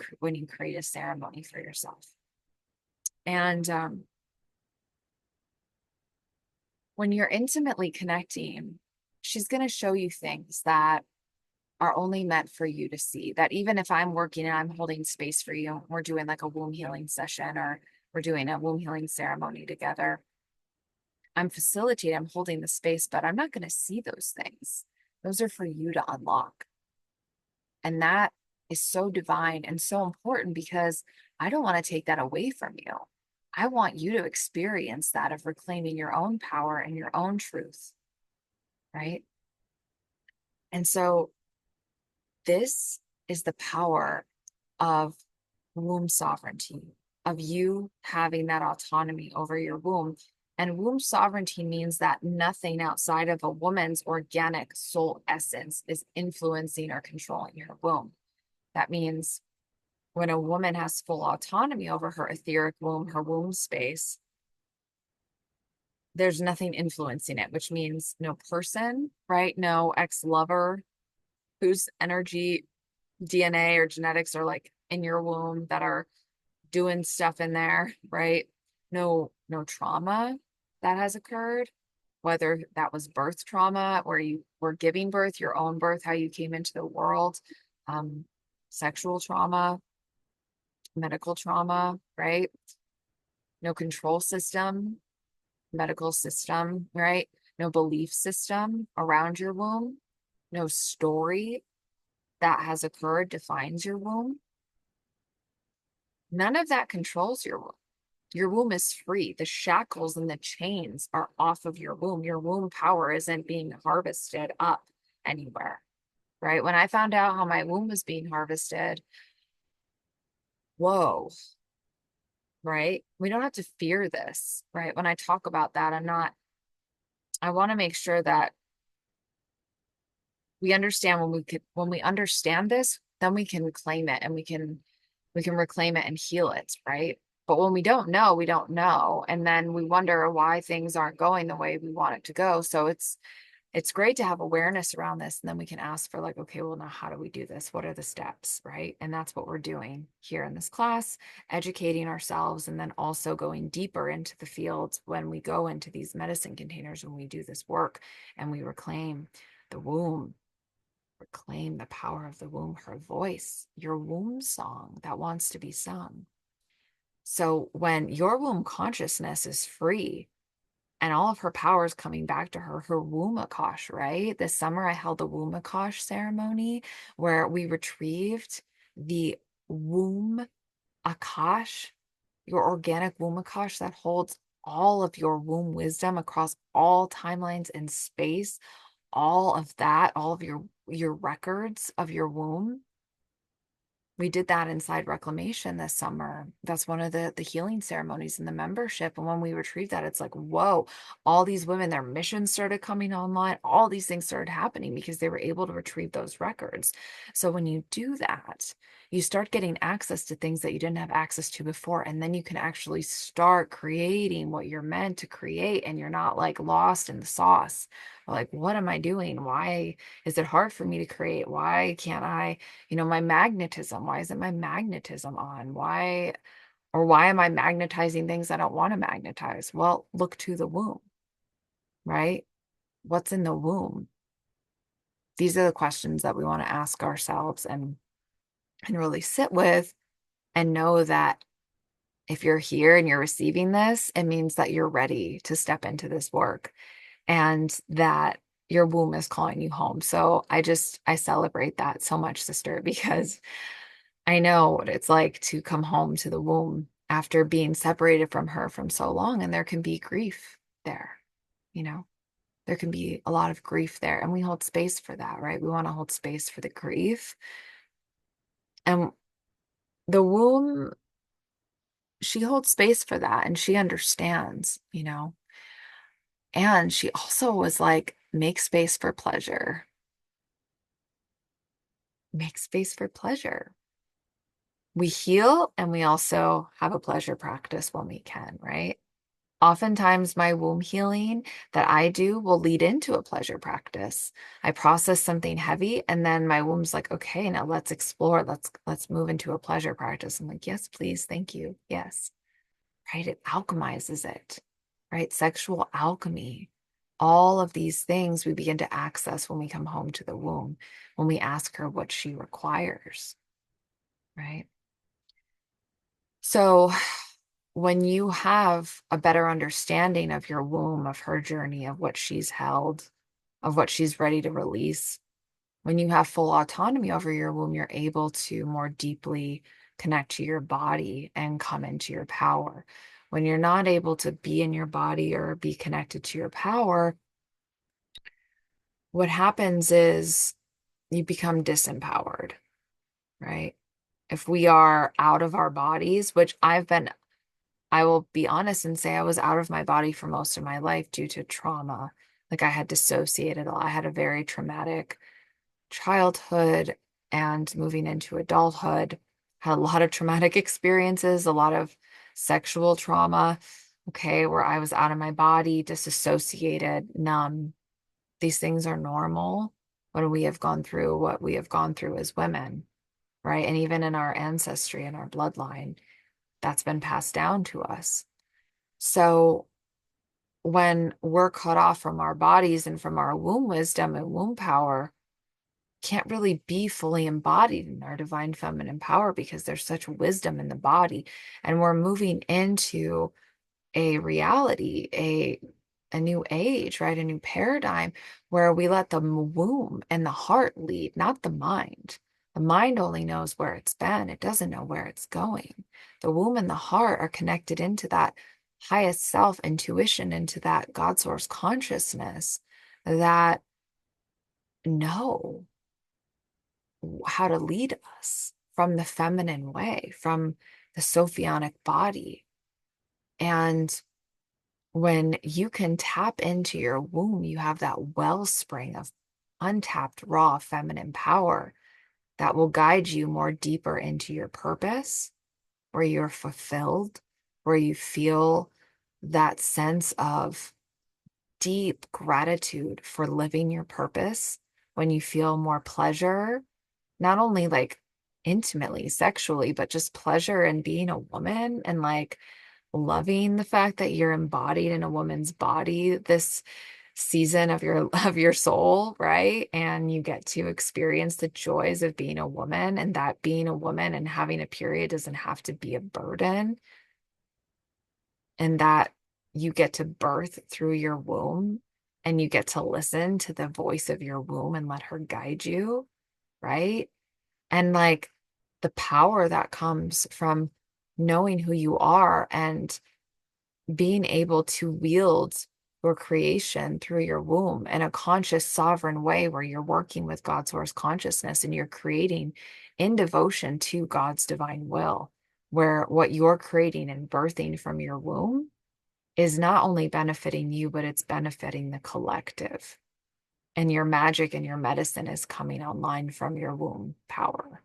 create a ceremony for yourself. And when you're intimately connecting, she's going to show you things that are only meant for you to see. That even if I'm working and I'm holding space for you, we're doing like a womb healing session or we're doing a womb healing ceremony together, I'm facilitating, I'm holding the space, but I'm not going to see those things. Those are for you to unlock. And that is so divine and so important because I don't want to take that away from you. I want you to experience that of reclaiming your own power and your own truth, right? And so this is the power of womb sovereignty, of you having that autonomy over your womb. And womb sovereignty means that nothing outside of a woman's organic soul essence is influencing or controlling your womb. That means when a woman has full autonomy over her etheric womb, her womb space, there's nothing influencing it, which means no person, right? No ex-lover whose energy, DNA or genetics are like in your womb that are doing stuff in there, right? No trauma that has occurred, whether that was birth trauma, where you were giving birth, your own birth, how you came into the world, sexual trauma, medical trauma, right? No control system, medical system, right? No belief system around your womb, no story that has occurred defines your womb. None of that controls your womb. Your womb is free. The shackles and the chains are off of your womb. Your womb power isn't being harvested up anywhere, right? When I found out how my womb was being harvested, whoa, right? We don't have to fear this, right? When I talk about that, I want to make sure that we understand when we understand this, then we can claim it and we can reclaim it and heal it, right? But when we don't know, we don't know. And then we wonder why things aren't going the way we want it to go. So it's great to have awareness around this. And then we can ask for like, okay, well, now how do we do this? What are the steps, right? And that's what we're doing here in this class, educating ourselves, and then also going deeper into the fields when we go into these medicine containers, when we do this work and we reclaim the womb, Reclaim the power of the womb, her voice, your womb song that wants to be sung. So when your womb consciousness is free and all of her power is coming back to her, her womb Akash, right? This summer I held a womb Akash ceremony where we retrieved the womb Akash, your organic womb Akash that holds all of your womb wisdom across all timelines and space, all of that, all of your records of your womb. We did that inside Reclamation this summer. That's one of the healing ceremonies in the membership. And when we retrieved that, it's like, whoa, all these women, their missions started coming online. All these things started happening because they were able to retrieve those records. So when you do that, you start getting access to things that you didn't have access to before. And then you can actually start creating what you're meant to create. And you're not like lost in the sauce. Or like, what am I doing? Why is it hard for me to create? Why can't I? My magnetism, why isn't my magnetism on? Why am I magnetizing things I don't want to magnetize? Well, look to the womb, right? What's in the womb? These are the questions that we want to ask ourselves and really sit with and know that if you're here and you're receiving this, it means that you're ready to step into this work and that your womb is calling you home. So I celebrate that so much, sister, because I know what it's like to come home to the womb after being separated from her from so long. And there can be grief there, you know, there can be a lot of grief there. And we hold space for that, right? We want to hold space for the grief. And the womb, she holds space for that and she understands. And she also was like, make space for pleasure. Make space for pleasure. We heal and we also have a pleasure practice when we can, right? Oftentimes, my womb healing that I do will lead into a pleasure practice. I process something heavy, and then my womb's like, okay, now let's explore. Let's move into a pleasure practice. I'm like, yes, please, thank you. Yes. Right. It alchemizes it, right? Sexual alchemy. All of these things we begin to access when we come home to the womb, when we ask her what she requires, right? So when you have a better understanding of your womb, of her journey, of what she's held, of what she's ready to release, when you have full autonomy over your womb, you're able to more deeply connect to your body and come into your power. When you're not able to be in your body or be connected to your power, what happens is you become disempowered, right? If we are out of our bodies, which I will be honest and say I was out of my body for most of my life due to trauma. Like I had dissociated a lot. I had a very traumatic childhood and moving into adulthood. Had a lot of traumatic experiences, a lot of sexual trauma, okay, where I was out of my body, disassociated, numb. These things are normal when we have gone through what we have gone through as women, right? And even in our ancestry and our bloodline, that's been passed down to us. So when we're cut off from our bodies and from our womb wisdom and womb power, can't really be fully embodied in our divine feminine power because there's such wisdom in the body. And we're moving into a reality, a new age, right? A new paradigm where we let the womb and the heart lead, not the mind. The mind only knows where it's been. It doesn't know where it's going. The womb and the heart are connected into that highest self intuition, into that God source consciousness that know how to lead us from the feminine way, from the Sophionic body. And when you can tap into your womb, you have that wellspring of untapped, raw feminine power that will guide you more deeper into your purpose, where you're fulfilled, where you feel that sense of deep gratitude for living your purpose, when you feel more pleasure, not only like intimately, sexually, but just pleasure in being a woman and like loving the fact that you're embodied in a woman's body. This season of your soul, right? And you get to experience the joys of being a woman, and that being a woman and having a period doesn't have to be a burden, and that you get to birth through your womb and you get to listen to the voice of your womb and let her guide you, right? And like the power that comes from knowing who you are and being able to wield your creation through your womb in a conscious, sovereign way where you're working with God's source consciousness and you're creating in devotion to God's divine will, where what you're creating and birthing from your womb is not only benefiting you, but it's benefiting the collective. And your magic and your medicine is coming online from your womb power.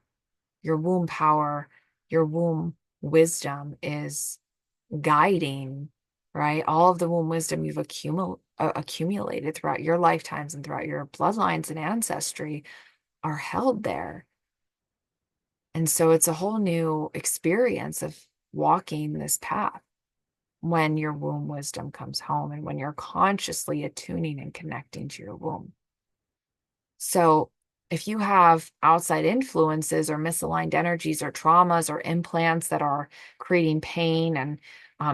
Your womb power, your womb wisdom is guiding, right? All of the womb wisdom you've accumulated throughout your lifetimes and throughout your bloodlines and ancestry are held there. And so it's a whole new experience of walking this path when your womb wisdom comes home and when you're consciously attuning and connecting to your womb. So if you have outside influences or misaligned energies or traumas or implants that are creating pain and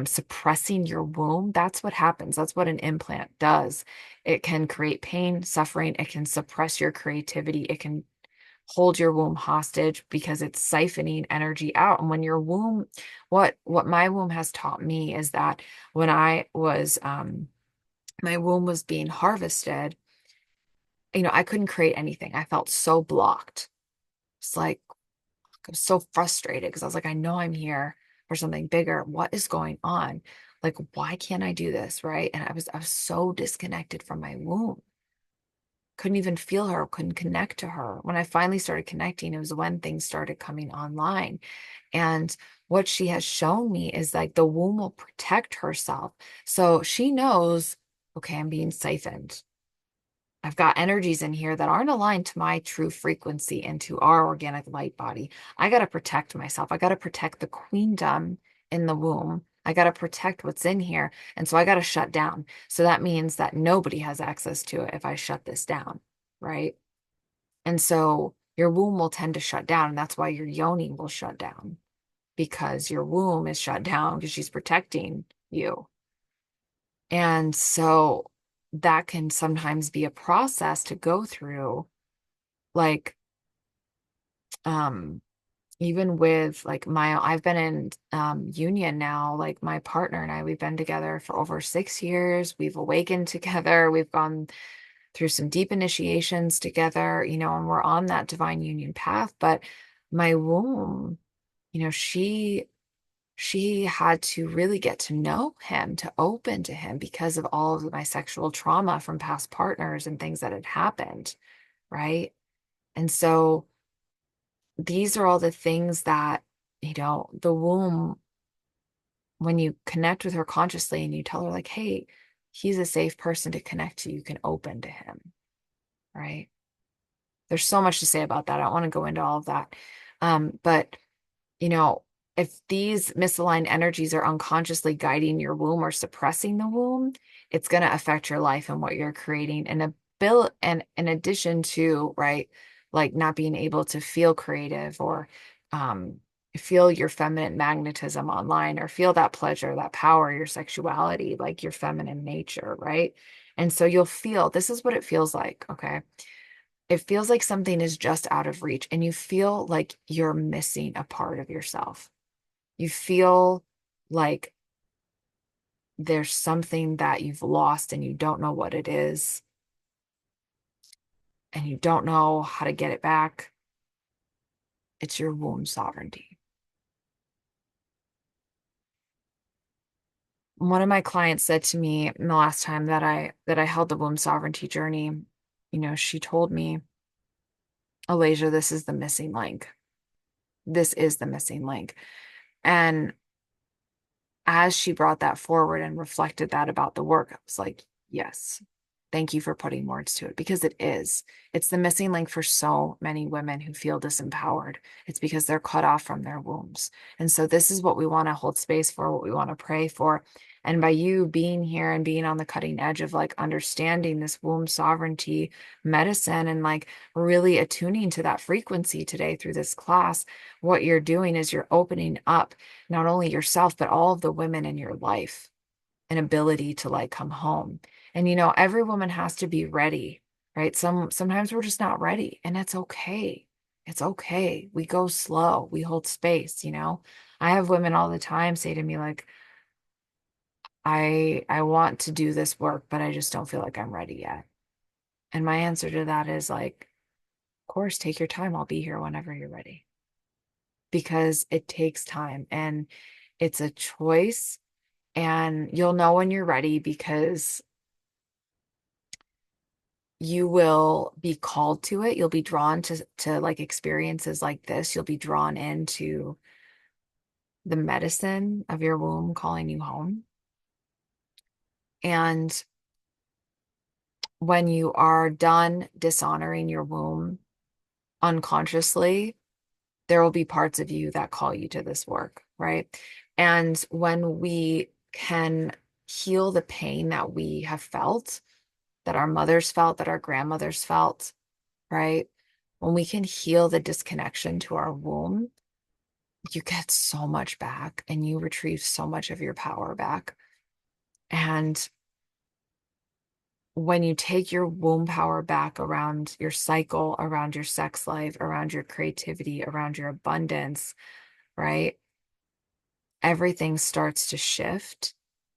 suppressing your womb, that's what happens. That's what an implant does. It can create pain, suffering. It can suppress your creativity. It can hold your womb hostage because it's siphoning energy out. And when your womb, what my womb has taught me is that when I was my womb was being harvested, I couldn't create anything. I felt so blocked. It's like I was so frustrated because I was like, I know I'm here for something bigger. What is going on? Like, why can't I do this? Right. And I was so disconnected from my womb. Couldn't even feel her, couldn't connect to her. When I finally started connecting, it was when things started coming online. And what she has shown me is like the womb will protect herself. So she knows, okay, I'm being siphoned. I've got energies in here that aren't aligned to my true frequency and to our organic light body. I got to protect myself. I got to protect the queendom in the womb. I got to protect what's in here. And so I got to shut down. So that means that nobody has access to it if I shut this down, right? And so your womb will tend to shut down. And that's why your yoni will shut down because your womb is shut down because she's protecting you. And so that can sometimes be a process to go through, like, um, even with like I've been in union now, like my partner and I, we've been together for over 6 years. We've awakened together. We've gone through some deep initiations together, and we're on that divine union path. But my womb, she had to really get to know him, to open to him because of all of my sexual trauma from past partners and things that had happened, right? And so these are all the things that, the womb, when you connect with her consciously and you tell her, like, hey, he's a safe person to connect to, you can open to him, right? There's so much to say about that. I don't want to go into all of that. But you know, if these misaligned energies are unconsciously guiding your womb or suppressing the womb, it's going to affect your life and what you're creating. And in addition to, right, like not being able to feel creative or um, feel your feminine magnetism online or feel that pleasure, that power, your sexuality, like your feminine nature, right? And so you'll feel this is what it feels like. Okay. It feels like something is just out of reach and you feel like you're missing a part of yourself. You feel like there's something that you've lost and you don't know what it is and you don't know how to get it back. It's your womb sovereignty. One of my clients said to me in the last time that I held the womb sovereignty journey, she told me, Eleja, this is the missing link. This is the missing link. And as she brought that forward and reflected that about the work, I was like, yes, thank you for putting words to it because it is. It's the missing link for so many women who feel disempowered. It's because they're cut off from their wombs. And so this is what we want to hold space for, what we want to pray for. And by you being here and being on the cutting edge of like understanding this womb sovereignty medicine and like really attuning to that frequency today through this class, what you're doing is you're opening up not only yourself, but all of the women in your life an ability to like come home. And every woman has to be ready, right? Sometimes we're just not ready, and it's okay. It's okay. We go slow. We hold space. I have women all the time say to me like, I want to do this work, but I just don't feel like I'm ready yet. And my answer to that is like, of course, take your time. I'll be here whenever you're ready. Because it takes time and it's a choice, and you'll know when you're ready because you will be called to it. You'll be drawn to like experiences like this. You'll be drawn into the medicine of your womb calling you home. And when you are done dishonoring your womb unconsciously, there will be parts of you that call you to this work, right? And when we can heal the pain that we have felt, that our mothers felt, that our grandmothers felt, right? When we can heal the disconnection to our womb, you get so much back and you retrieve so much of your power back. And when you take your womb power back around your cycle, around your sex life, around your creativity, around your abundance, right? Everything starts to shift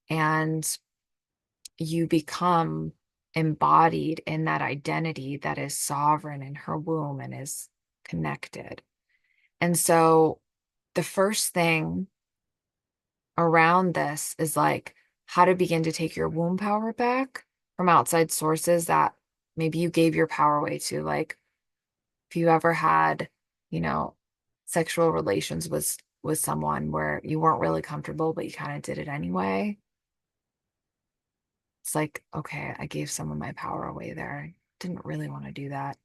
and you become embodied in that identity that is sovereign in her womb and is connected. And so the first thing around this is like how to begin to take your womb power back from outside sources that maybe you gave your power away to. Like if you ever had, you know, sexual relations with someone where you weren't really comfortable, but you kind of did it anyway. It's like, okay, I gave some of my power away there. I didn't really want to do that.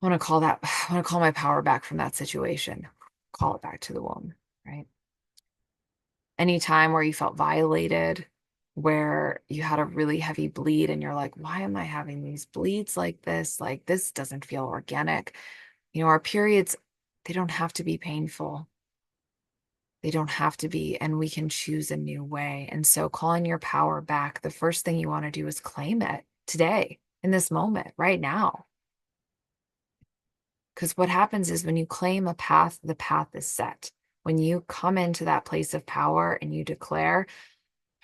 I want to call my power back from that situation. Call it back to the womb, right? Any time where you felt violated, where you had a really heavy bleed and you're like, why am I having these bleeds like this? Like, this doesn't feel organic. Our periods, they don't have to be painful. They don't have to be, and we can choose a new way. And so, calling your power back, the first thing you want to do is claim it today, in this moment, right now. Because what happens is when you claim a path, the path is set. When you come into that place of power and you declare,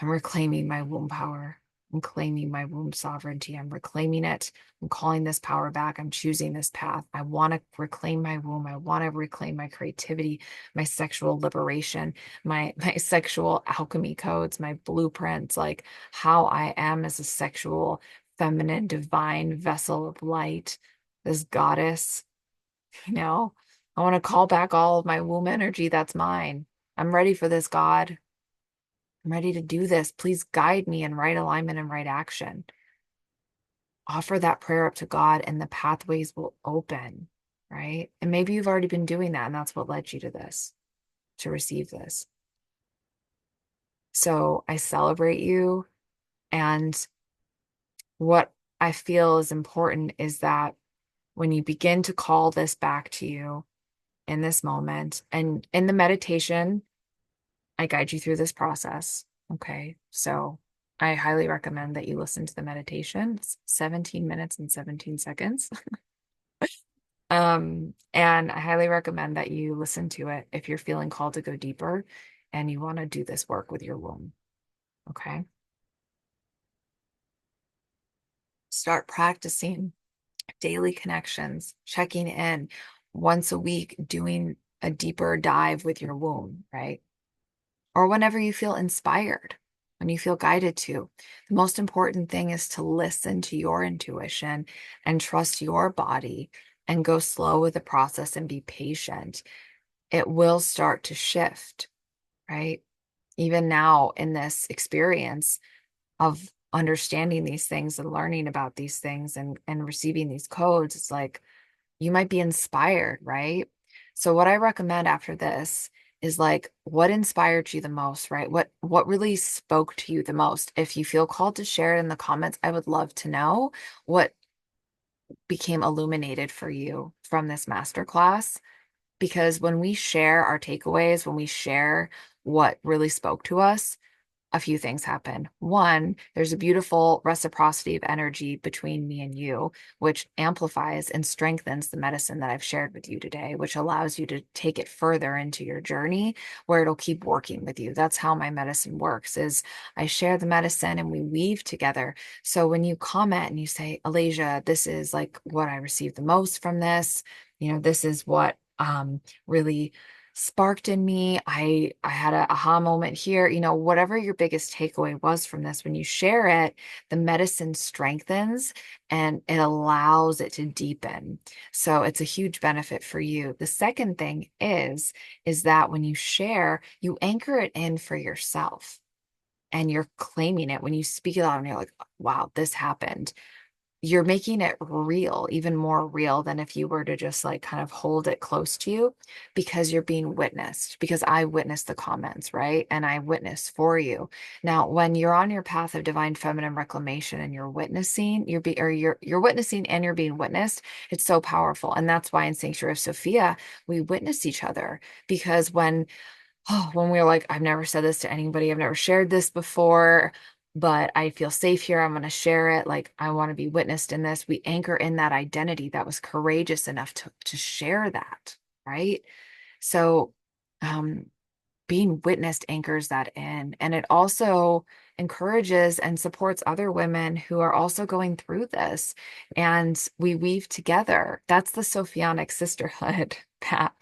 I'm reclaiming my womb power. I'm claiming my womb sovereignty. I'm reclaiming it. I'm calling this power back. I'm choosing this path. I want to reclaim my womb. I want to reclaim my creativity, my sexual liberation, my sexual alchemy codes, my blueprints, like how I am as a sexual, feminine, divine vessel of light, this goddess, you know. I want to call back all of my womb energy that's mine. I'm ready for this, God. I'm ready to do this. Please guide me in right alignment and right action. Offer that prayer up to God and the pathways will open, right? And maybe you've already been doing that and that's what led you to this, to receive this. So I celebrate you. And what I feel is important is that when you begin to call this back to you in this moment and in the meditation, I guide you through this process. Okay. So I highly recommend that you listen to the meditation. It's 17 minutes and 17 seconds. And I highly recommend that you listen to it if you're feeling called to go deeper and you want to do this work with your womb. Okay. Start practicing daily connections, checking in once a week, doing a deeper dive with your womb, right? Or whenever you feel inspired, when you feel guided to. The most important thing is to listen to your intuition and trust your body and go slow with the process and be patient. It will start to shift, right? Even now in this experience of understanding these things and learning about these things and receiving these codes, it's like you might be inspired, right? So what I recommend after this is like what inspired you the most, right? What really spoke to you the most? If you feel called to share it in the comments, I would love to know what became illuminated for you from this masterclass. Because when we share our takeaways, when we share what really spoke to us, a few things happen. One, there's a beautiful reciprocity of energy between me and you, which amplifies and strengthens the medicine that I've shared with you today, which allows you to take it further into your journey where it'll keep working with you. That's how my medicine works is I share the medicine and we weave together. So when you comment and you say, Eleja, this is like what I received the most from this, this is what really sparked in me. I had a aha moment here. Whatever your biggest takeaway was from this, when you share it, the medicine strengthens and it allows it to deepen. So it's a huge benefit for you. The second thing is that when you share, you anchor it in for yourself and you're claiming it. When you speak it out and you're like, wow, this happened, you're making it real, even more real than if you were to just like kind of hold it close to you because you're being witnessed, because I witnessed the comments, right? And I witnessed for you. Now, when you're on your path of divine feminine reclamation and you're witnessing, you're witnessing and you're being witnessed, it's so powerful. And that's why in Sanctuary of Sophia, we witness each other because when we were like, I've never said this to anybody, I've never shared this before, but I feel safe here. I'm going to share it. Like, I want to be witnessed in this. We anchor in that identity that was courageous enough to share that, right? So, um, being witnessed anchors that in. And it also encourages and supports other women who are also going through this. And we weave together. That's the Sophianic sisterhood path.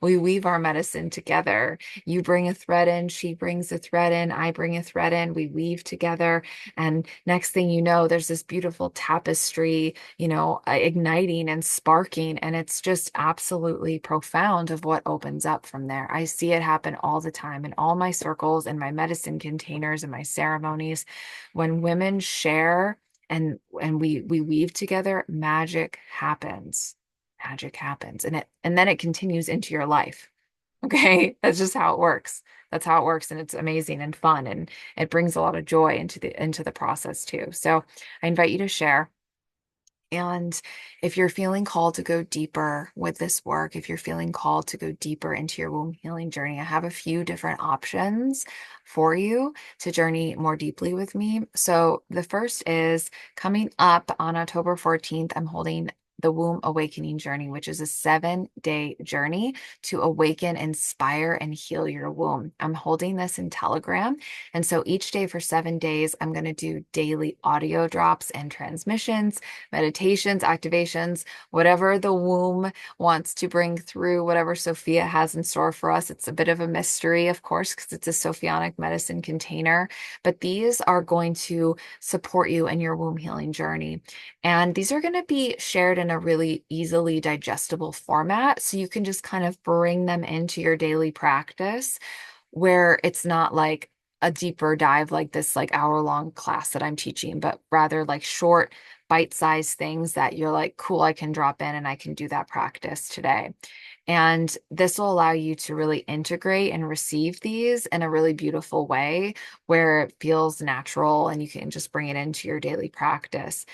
We weave our medicine together. You bring a thread in, she brings a thread in, I bring a thread in, we weave together. And next thing you know, there's this beautiful tapestry, igniting and sparking. And it's just absolutely profound of what opens up from there. I see it happen all the time in all my circles, in my medicine containers, and my ceremonies. When women share and we weave together, magic happens. Magic happens. And then it continues into your life. Okay. That's just how it works. That's how it works. And it's amazing and fun. And it brings a lot of joy into the process too. So I invite you to share. And if you're feeling called to go deeper with this work, if you're feeling called to go deeper into your womb healing journey, I have a few different options for you to journey more deeply with me. So the first is coming up on October 14th, I'm holding the Womb Awakening Journey, which is a 7-day journey to awaken, inspire, and heal your womb. I'm holding this in Telegram. And so each day for 7 days, I'm going to do daily audio drops and transmissions, meditations, activations, whatever the womb wants to bring through, whatever Sophia has in store for us. It's a bit of a mystery, of course, because it's a Sophianic medicine container, but these are going to support you in your womb healing journey. And these are going to be shared in a really easily digestible format. So you can just kind of bring them into your daily practice where it's not like a deeper dive like this like hour-long class that I'm teaching, but rather like short bite-sized things that you're like, cool, I can drop in and I can do that practice today. And this will allow you to really integrate and receive these in a really beautiful way where it feels natural and you can just bring it into your daily practice.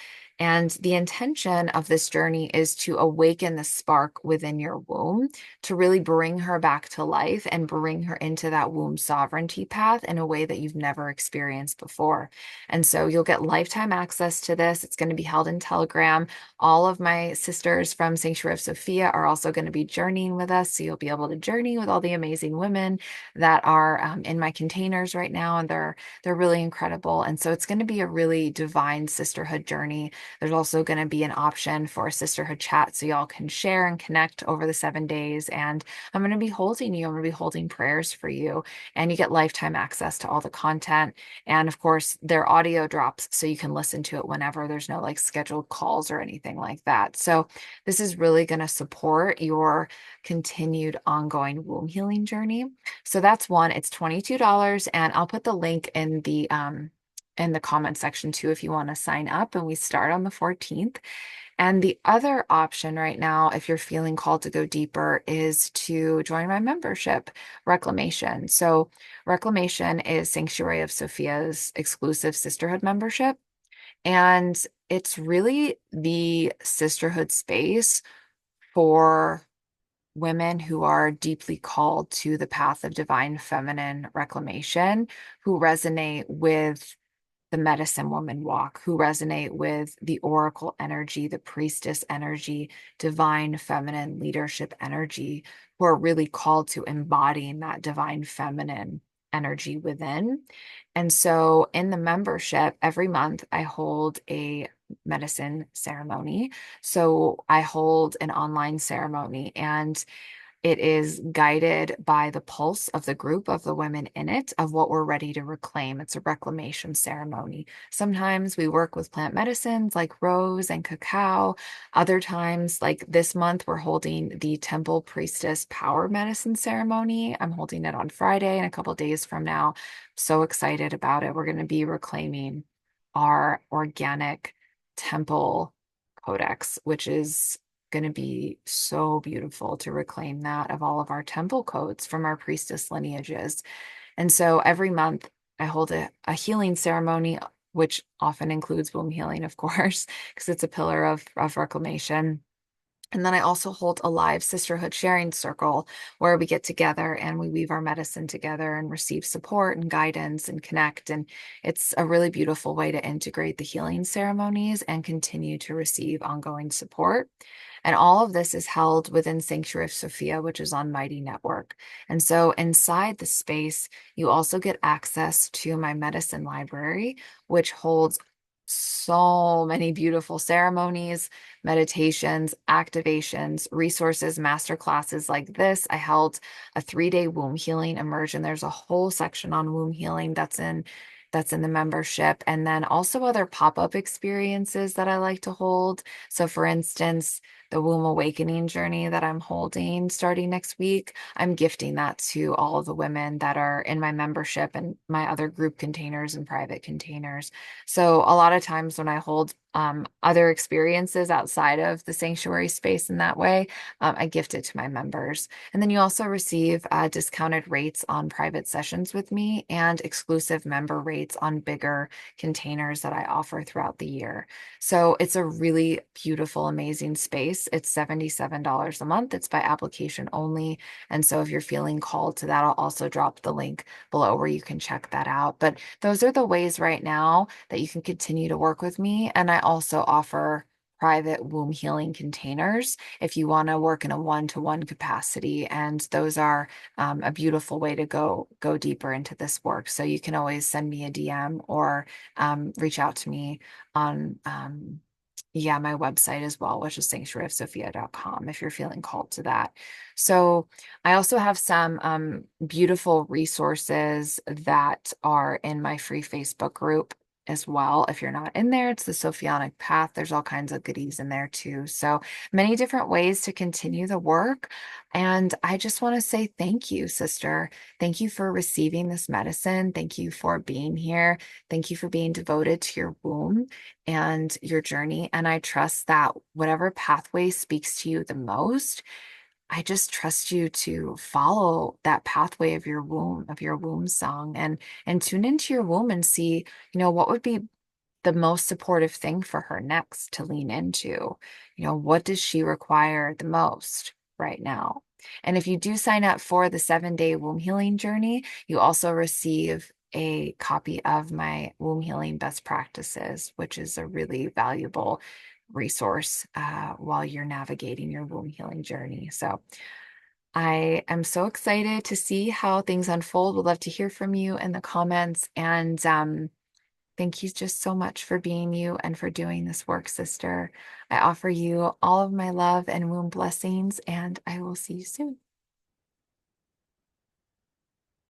And the intention of this journey is to awaken the spark within your womb, to really bring her back to life and bring her into that womb sovereignty path in a way that you've never experienced before. And so you'll get lifetime access to this. It's going to be held in Telegram. All of my sisters from Sanctuary of Sophia are also going to be journeying with us. So you'll be able to journey with all the amazing women that are in my containers right now. And they're really incredible. And so it's going to be a really divine sisterhood journey. There's also going to be an option for a sisterhood chat so y'all can share and connect over the 7 days. And I'm going to be holding you. I'm going to be holding prayers for you. And you get lifetime access to all the content. And of course, they're audio drops so you can listen to it whenever. There's no like scheduled calls or anything like that. So this is really going to support your continued ongoing womb healing journey. So that's one. It's $22, and I'll put the link in the comment section too if you want to sign up. And we start on the 14th. And the other option right now, if you're feeling called to go deeper, is to join my membership, Reclamation. So, Reclamation is Sanctuary of Sophia's exclusive sisterhood membership. And it's really the sisterhood space for women who are deeply called to the path of divine feminine reclamation, who resonate with the medicine woman walk, who resonate with the oracle energy, the priestess energy, divine feminine leadership energy, who are really called to embodying that divine feminine energy within. And so in the membership, every month I hold a medicine ceremony. So I hold an online ceremony, and it is guided by the pulse of the group of the women in it, of what we're ready to reclaim. It's a reclamation ceremony. Sometimes we work with plant medicines like rose and cacao. Other times, like this month, we're holding the Temple Priestess Power Medicine ceremony. I'm holding it on Friday and a couple days from now. So excited about it. We're going to be reclaiming our organic temple codex, which is going to be so beautiful to reclaim that of all of our temple codes from our priestess lineages. And so every month I hold a healing ceremony, which often includes womb healing, of course, because it's a pillar of reclamation. And then I also hold a live sisterhood sharing circle where we get together and we weave our medicine together and receive support and guidance and connect. And it's a really beautiful way to integrate the healing ceremonies and continue to receive ongoing support. And all of this is held within Sanctuary of Sophia, which is on Mighty Network. And so inside the space, you also get access to my medicine library, which holds so many beautiful ceremonies, meditations, activations, resources, master classes like this. I held a 3-day womb healing immersion. There's a whole section on womb healing that's in the membership, and then also other pop-up experiences that I like to hold. So for instance, the womb awakening journey that I'm holding starting next week, I'm gifting that to all of the women that are in my membership and my other group containers and private containers. So a lot of times when I hold other experiences outside of the sanctuary space in that way, I gift it to my members. And then you also receive discounted rates on private sessions with me and exclusive member rates on bigger containers that I offer throughout the year. So it's a really beautiful, amazing space. It's $77 a month. It's by application only. And so if you're feeling called to that, I'll also drop the link below where you can check that out. But those are the ways right now that you can continue to work with me. And I also offer private womb healing containers if you want to work in a one-to-one capacity. And those are a beautiful way to go deeper into this work. So you can always send me a DM or reach out to me on my website as well, which is sanctuaryofsophia.com if you're feeling called to that. So I also have some beautiful resources that are in my free Facebook group as well. If you're not in there, it's the Sophionic Path. There's all kinds of goodies in there too. So many different ways to continue the work. And I just want to say thank you, sister. Thank you for receiving this medicine. Thank you for being here. Thank you for being devoted to your womb and your journey. And I trust that whatever pathway speaks to you the most, I just trust you to follow that pathway of your womb song, and tune into your womb and see, what would be the most supportive thing for her next to lean into. What does she require the most right now? And if you do sign up for the 7-day womb healing journey, you also receive a copy of my womb healing best practices, which is a really valuable resource while you're navigating your womb healing journey. So I am so excited to see how things unfold. Would love to hear from you in the comments. And thank you just so much for being you and for doing this work, sister. I offer you all of my love and womb blessings, and I will see you soon.